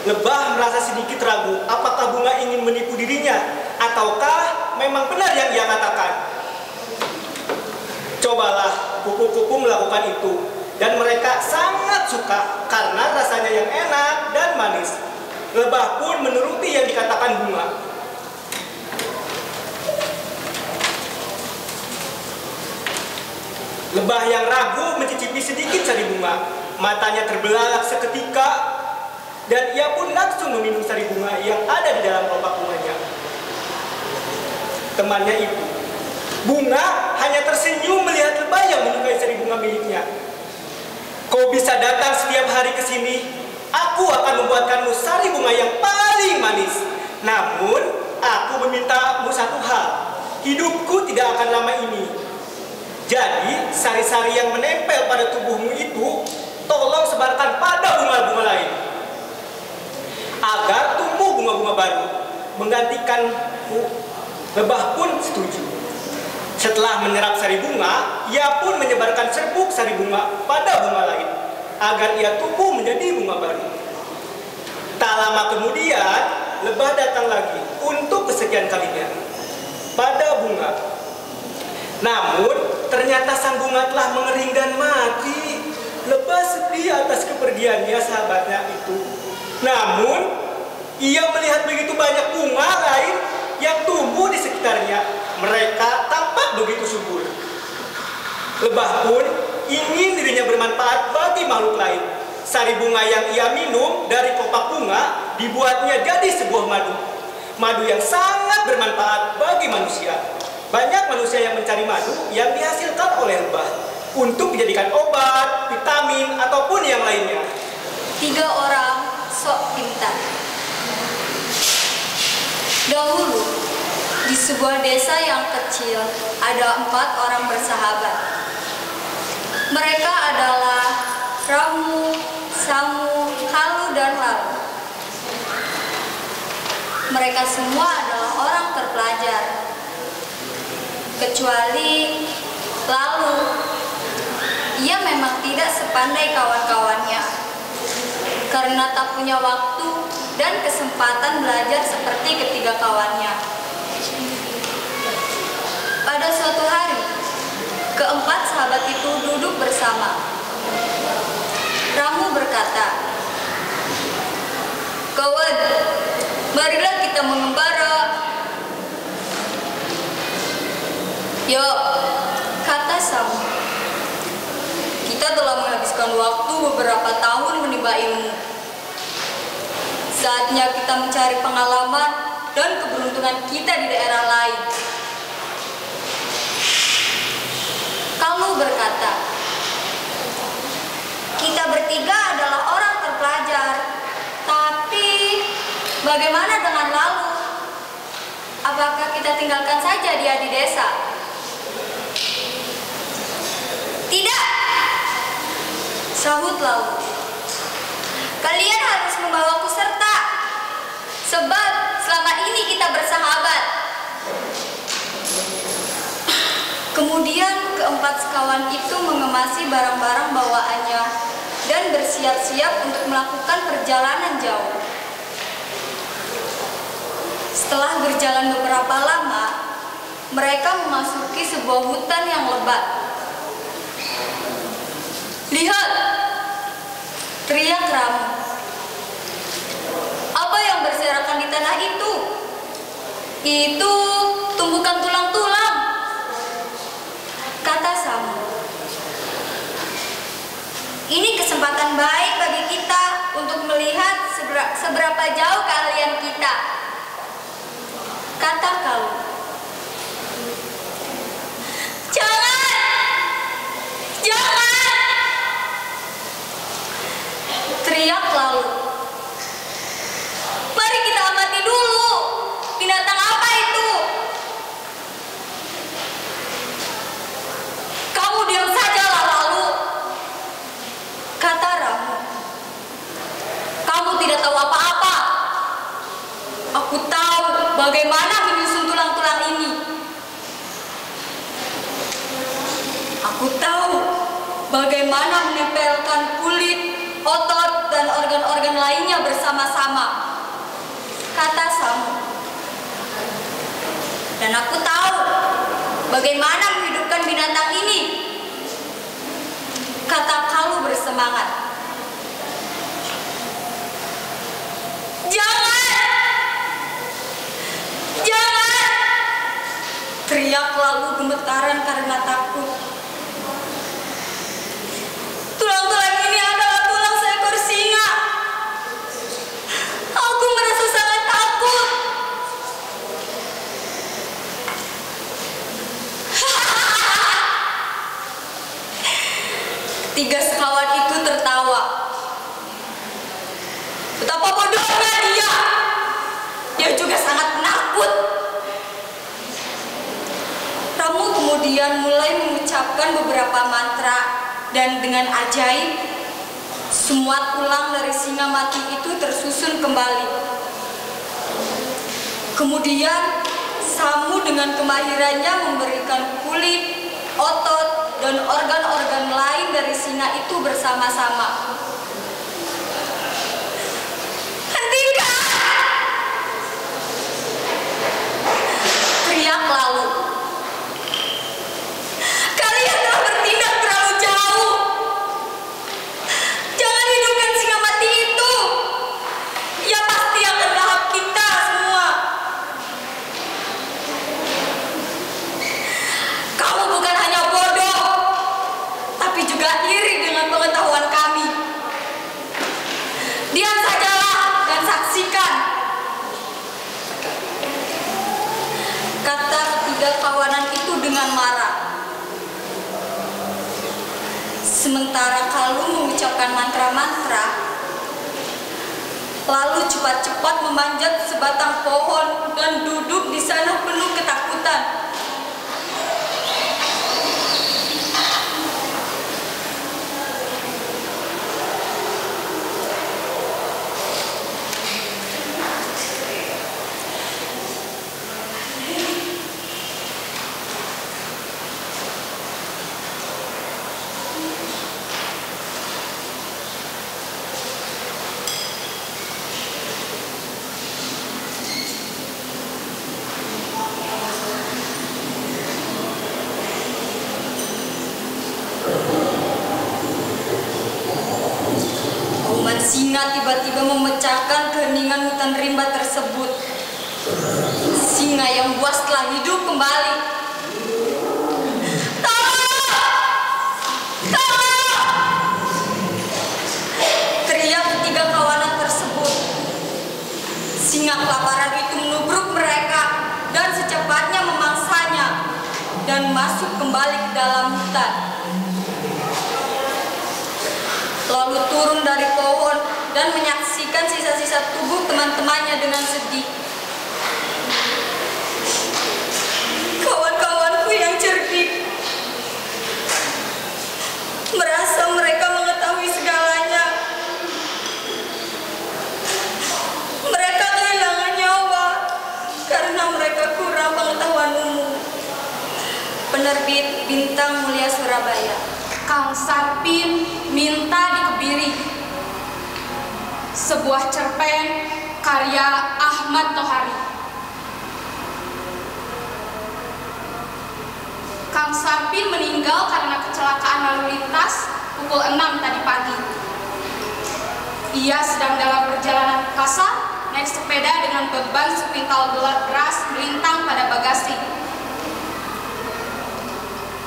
Lebah merasa sedikit ragu apakah bunga ingin menipu dirinya ataukah memang benar yang ia katakan. Cobalah kupu-kupu melakukan itu, dan mereka sangat suka karena rasanya yang enak dan manis. Lebah pun menuruti yang dikatakan bunga. Lebah yang ragu mencicipi sedikit sari bunga. Matanya terbelalak seketika, dan ia pun langsung meminum sari bunga yang ada di dalam kelopak bunganya. Temannya itu, bunga, hanya tersenyum melihat lebah yang menyukai sari bunga miliknya. bisa datang setiap hari ke sini, aku akan membuatkanmu sari bunga yang paling manis. Namun, aku memintamu satu hal. Hidupku tidak akan lama ini. Jadi, sari-sari yang menempel pada tubuhmu itu, tolong sebarkan pada bunga-bunga lain. Agar tumbuh bunga-bunga baru, menggantikanku. Lebah pun setuju. Setelah menyerap sari bunga, ia pun menyebarkan serbuk sari bunga pada bunga lain, agar ia tumbuh menjadi bunga baru. Tak lama kemudian, lebah datang lagi untuk kesekian kalinya pada bunga. Namun, ternyata sang bunga telah mengering dan mati. Lebah sedih atas kepergiannya sahabatnya itu. Namun, ia melihat begitu banyak bunga lain yang tumbuh di sekitarnya. Mereka tampak begitu subur. Lebah pun ingin dirinya bermanfaat bagi makhluk lain. Sari bunga yang ia minum dari kopak bunga dibuatnya jadi sebuah madu. Madu yang sangat bermanfaat bagi manusia. Banyak manusia yang mencari madu yang dihasilkan oleh lebah untuk dijadikan obat, vitamin, ataupun yang lainnya. 3 orang sok pintar. Dahulu, di sebuah desa yang kecil, ada 4 orang bersahabat. Mereka adalah Ramu, Samu, Kalu, dan Lalu. Mereka semua adalah orang terpelajar. Kecuali Lalu. Ia memang tidak sepandai kawan-kawannya. Karena tak punya waktu dan kesempatan belajar seperti ketiga kawannya. Pada suatu hari, keempat sahabat itu duduk bersama. Ramu berkata, "Kawan, marilah kita mengembara." "Yuk," kata Samu. "Kita telah menghabiskan waktu beberapa tahun menimba ilmu. Saatnya kita mencari pengalaman dan keberuntungan kita di daerah lain." Kamu berkata, "Kita bertiga adalah orang terpelajar. Tapi bagaimana dengan Lalu? Apakah kita tinggalkan saja dia di desa?" "Tidak," sahut Lalu. "Kalian harus membawaku serta, sebab selama ini kita bersahabat." Kemudian keempat sekawan itu mengemasi barang-barang bawaannya dan bersiap-siap untuk melakukan perjalanan jauh. Setelah berjalan beberapa lama, mereka memasuki sebuah hutan yang lebat. "Lihat!" teriak Ramu. "Apa yang berserakan di tanah itu?" "Itu tumbukan tulang-tulang," kata Samu. "Ini kesempatan baik bagi kita untuk melihat seberapa jauh keahlian kita," kata Kalu. "Jangan! Jangan!" teriak Lalu. "Mari kita amati dulu. Binatang apa itu?" "Kamu diam sajalah, Lalu," kata Ramu. "Kamu tidak tahu apa-apa. Aku tahu bagaimana menyusun tulang-tulang ini. Aku tahu bagaimana menempelkan kulit, otot, dan organ-organ lainnya bersama-sama," kata Samu. "Dan aku tahu bagaimana menghidupkan binatang ini," kata Kalu bersemangat. "Jangan! Jangan!" teriak Lalu gemetaran karena takut. "Tulang-tulang ini adalah tulang seekor singa. Aku merasa sangat takut." Ketiga sekawan itu tertawa. Betapa bodohnya dia. Dia juga sangat penakut. Ramu kemudian mulai mengucapkan beberapa mantra dan dengan ajaib semua tulang dari singa mati itu tersusun kembali. Kemudian Samu dengan kemahirannya memberikan kulit, otot, dan organ-organ lain dari singa itu bersama-sama. Hentikan! Teriak lalu. Kalian telah bertindak terlalu jauh. Jangan hidupkan singa mati itu. Ia pasti akan lahap kita semua. Kamu bukan hanya bodoh, tapi juga iri dengan pengetahuan kami. Diam sajalah dan saksikan, kata ketiga kawanan itu dengan marah. Sementara Kalung mengucapkan mantra-mantra, lalu cepat-cepat memanjat sebatang pohon dan duduk di sana penuh ketakutan. Singa tiba-tiba memecahkan keheningan hutan rimba tersebut. Singa yang buas telah hidup kembali. Tolong! Teriak ketiga kawanan tersebut. Singa kelaparan itu menubruk mereka dan secepatnya memangsanya dan masuk kembali ke dalam hutan. Lalu turun dari pohon dan menyaksikan sisa-sisa tubuh teman-temannya dengan sedih. Kawan-kawanku yang cerdik merasa mereka mengetahui segalanya. Mereka kehilangan nyawa karena mereka kurang pengetahuan umum. Penerbit Bintang Mulia Surabaya. Kang Sarpin minta dikebiri. Sebuah cerpen karya Ahmad Tohari. Kang Sarpin meninggal karena kecelakaan lalu lintas pukul 6 tadi pagi. Ia sedang dalam perjalanan kasar naik sepeda dengan beban sepintal beras melintang pada bagasi.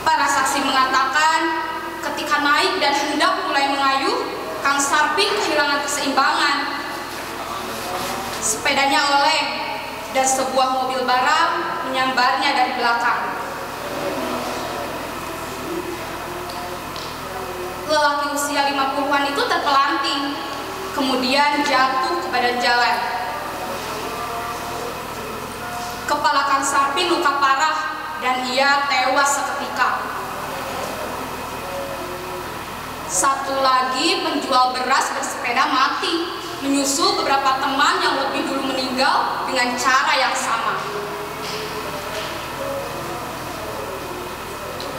Para saksi mengatakan ketika naik dan hendak mulai mengayuh, Kang Sarpin kehilangan keseimbangan. Sepedanya oleng dan sebuah mobil barang menyambarnya dari belakang. Lelaki usia 50-an itu terpelanting, kemudian jatuh ke badan jalan. Kepala Kang Sarpin luka parah dan ia tewas seketika. Satu lagi penjual beras bersepeda mati, menyusul beberapa teman yang lebih dulu meninggal dengan cara yang sama.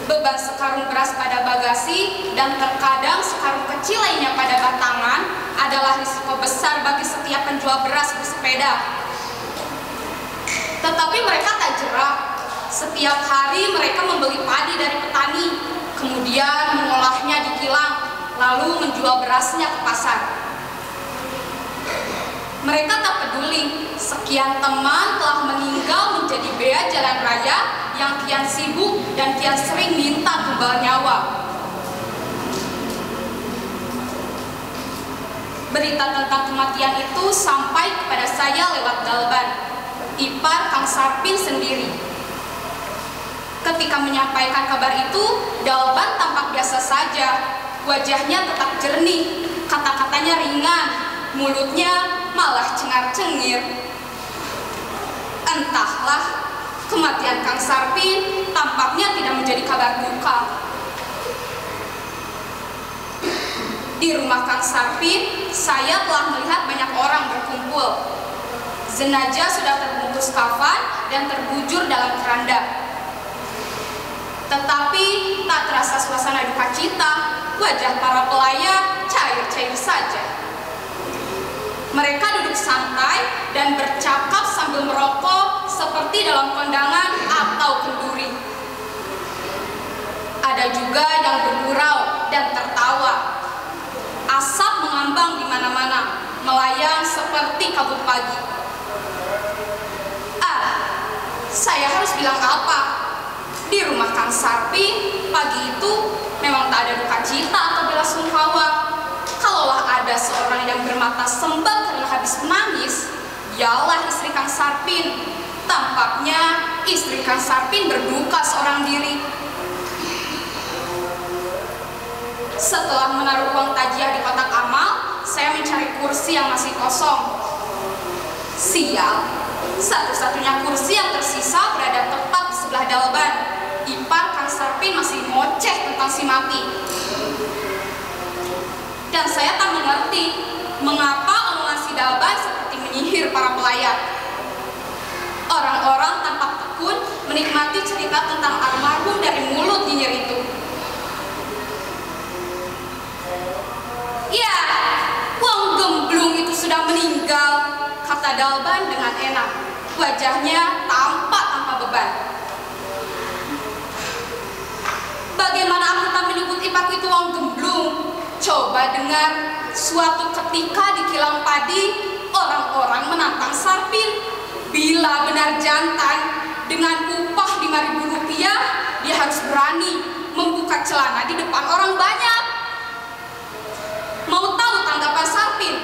Beban sekarung beras pada bagasi dan terkadang sekarung kecil lainnya pada batangan adalah risiko besar bagi setiap penjual beras bersepeda. Tetapi mereka tak jerak. Setiap hari mereka membeli padi dari petani, kemudian mengolahnya di kilang, lalu menjual berasnya ke pasar. Mereka tak peduli, sekian teman telah meninggal menjadi bea jalan raya yang kian sibuk dan kian sering minta tumbal nyawa. Berita tentang kematian itu sampai kepada saya lewat Dalban, ipar Kang Sarpin sendiri. Ketika menyampaikan kabar itu, Dalban tampak biasa saja. Wajahnya tetap jernih, kata-katanya ringan, mulutnya malah cengar-cengir. Entahlah, kematian Kang Sarpin tampaknya tidak menjadi kabar duka. Di rumah Kang Sarpin, saya telah melihat banyak orang berkumpul. Jenazah sudah terbungkus kafan dan terbujur dalam keranda. Tetapi tak terasa suasana duka cita, wajah para pelayat cair-cair saja. Mereka duduk santai dan bercakap sambil merokok seperti dalam kondangan atau kenduri. Ada juga yang bergurau dan tertawa. Asap mengambang di mana-mana, melayang seperti kabut pagi. Saya harus bilang apa? Di rumah Kang Sarpin pagi itu memang tak ada duka cita atau bela sungkawa. Kalaulah ada seorang yang bermata sembab karena habis menangis, ialah istri Kang Sarpin. Tampaknya istri Kang Sarpin berduka seorang diri. Setelah menaruh uang tajiah di kotak amal, saya mencari kursi yang masih kosong. Sial, satu-satunya kursi yang tersisa berada tepat di sebelah Dalban. Ipar Kang Sarpin masih ngoceh tentang si mati. Dan saya tak mengerti mengapa omongan si Dalban seperti menyihir para pelayat. Orang-orang tampak tekun menikmati cerita tentang almarhum dari mulut nyinyir itu. Ya, Wong Gemblung itu sudah meninggal, kata Dalban dengan enak. Wajahnya tampak tanpa beban. Bagaimana aku tak menyebut ipakku itu Wong Gemblung? Coba dengar, suatu ketika di kilang padi, orang-orang menantang Sarpin. Bila benar jantan, dengan upah 5.000 rupiah, dia harus berani membuka celana di depan orang banyak. Mau tahu tanggapan Sarpin?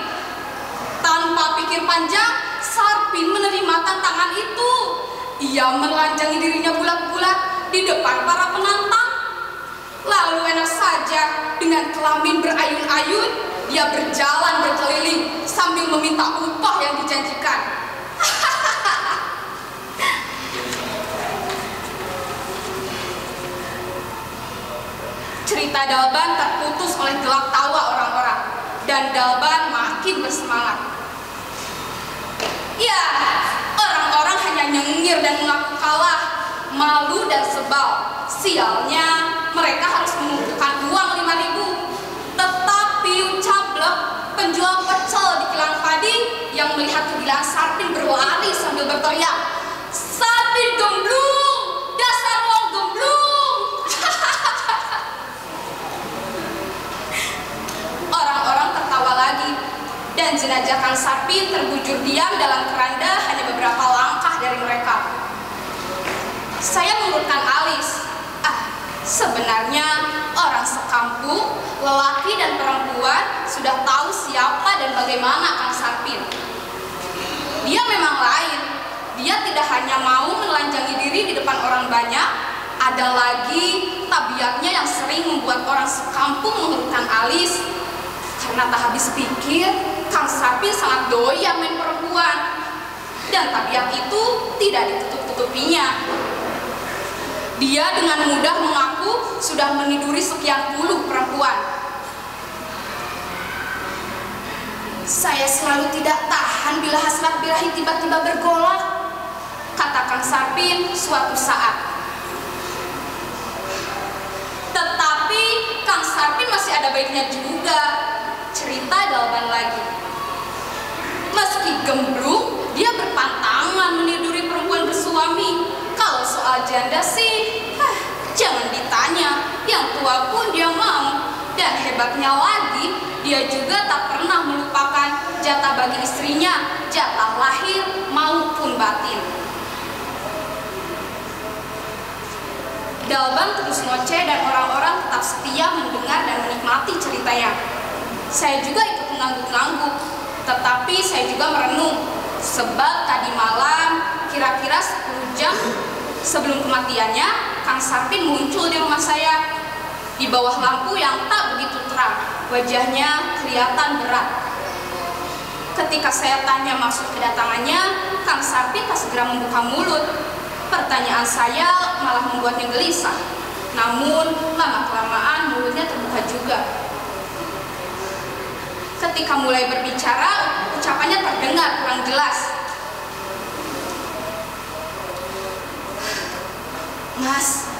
Tanpa pikir panjang, Sarpin menerima tantangan itu. Ia menelanjangi dirinya bulat-bulat di depan para penantang. Lalu enak saja, dengan kelamin berayun-ayun, dia berjalan berkeliling sambil meminta upah yang dijanjikan. Cerita Dalban terputus oleh gelak tawa orang-orang, dan Dalban makin bersemangat. Ya, orang-orang hanya nyengir dan mengaku kalah, malu dan sebal. Sialnya, mereka harus mengumpulkan uang 5.000. Tetapi Cablek, penjual pecel di kilang padi, yang melihat kegilaan Sarpin berlari sambil berteriak, "Sarpin gemblung! Dasar wong gemblung!" Orang-orang tertawa lagi, dan jenazah Kang Sarpin terbujur diam dalam keranda hanya beberapa langkah dari mereka. Saya mengurutkan alis. Sebenarnya orang sekampung, lelaki dan perempuan sudah tahu siapa dan bagaimana Kang Sarpin. Dia memang lain. Dia tidak hanya mau menelanjangi diri di depan orang banyak, ada lagi tabiatnya yang sering membuat orang sekampung mengurutkan alis. Karena tak habis pikir, Kang Sarpin sangat doyan main perempuan. Dan tabiat itu tidak ditutup-tutupinya. Dia dengan mudah mengaku sudah meniduri sekian puluh perempuan. Saya selalu tidak tahan bila hasrat birahi tiba-tiba bergolak, kata Kang Sarpin suatu saat. Tetapi Kang Sarpin masih ada baiknya juga, cerita Dalban lagi. Meski gemblung, dia berpantangan meniduri perempuan bersuami. Kalau soal janda sih, jangan ditanya, yang tua pun dia mau. Dan hebatnya lagi, dia juga tak pernah melupakan jatah bagi istrinya, jatah lahir maupun batin. Dalban terus ngoceh dan orang-orang tetap setia mendengar dan menikmati ceritanya. Saya juga ikut mengangguk-angguk, tetapi saya juga merenung, sebab tadi malam kira-kira 10 jam sebelum kematiannya, Kang Sarpin muncul di rumah saya. Di bawah lampu yang tak begitu terang, wajahnya kelihatan berat. Ketika saya tanya maksud kedatangannya, Kang Sapi tak segera membuka mulut. Pertanyaan saya malah membuatnya gelisah. Namun, lama-kelamaan mulutnya terbuka juga. Ketika mulai berbicara, ucapannya terdengar kurang jelas. Mas,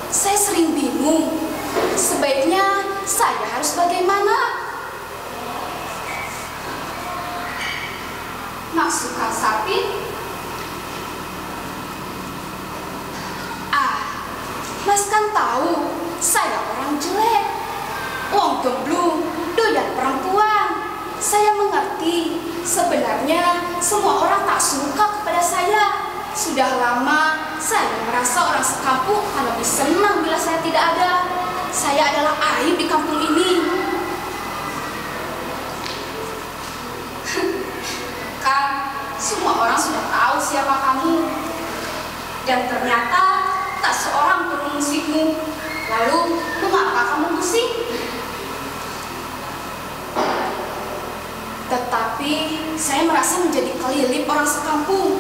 saya sering bingung. Sebaiknya saya harus bagaimana? Maksud Kang Sapi? Mas kan tahu, saya orang jelek, wong gemblung, doyan perempuan. Saya mengerti, sebenarnya semua orang tak suka kepada saya. Sudah lama, saya merasa orang sekampung akan lebih senang bila saya tidak ada. Saya adalah aib di kampung ini. Kang, semua orang sudah tahu siapa kamu. Dan ternyata tak seorang pun mengusikmu. Lalu, mengapa kamu musik? Tetapi, saya merasa menjadi kelilip orang sekampung.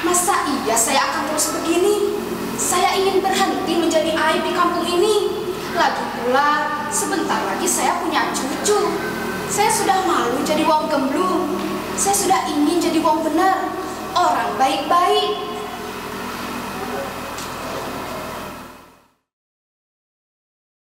Masa iya saya akan terus begini? Saya ingin berhenti menjadi aib di kampung ini. Lagi pula, sebentar lagi saya punya cucu. Saya sudah malu jadi wong gemblung. Saya sudah ingin jadi wong benar, orang baik-baik.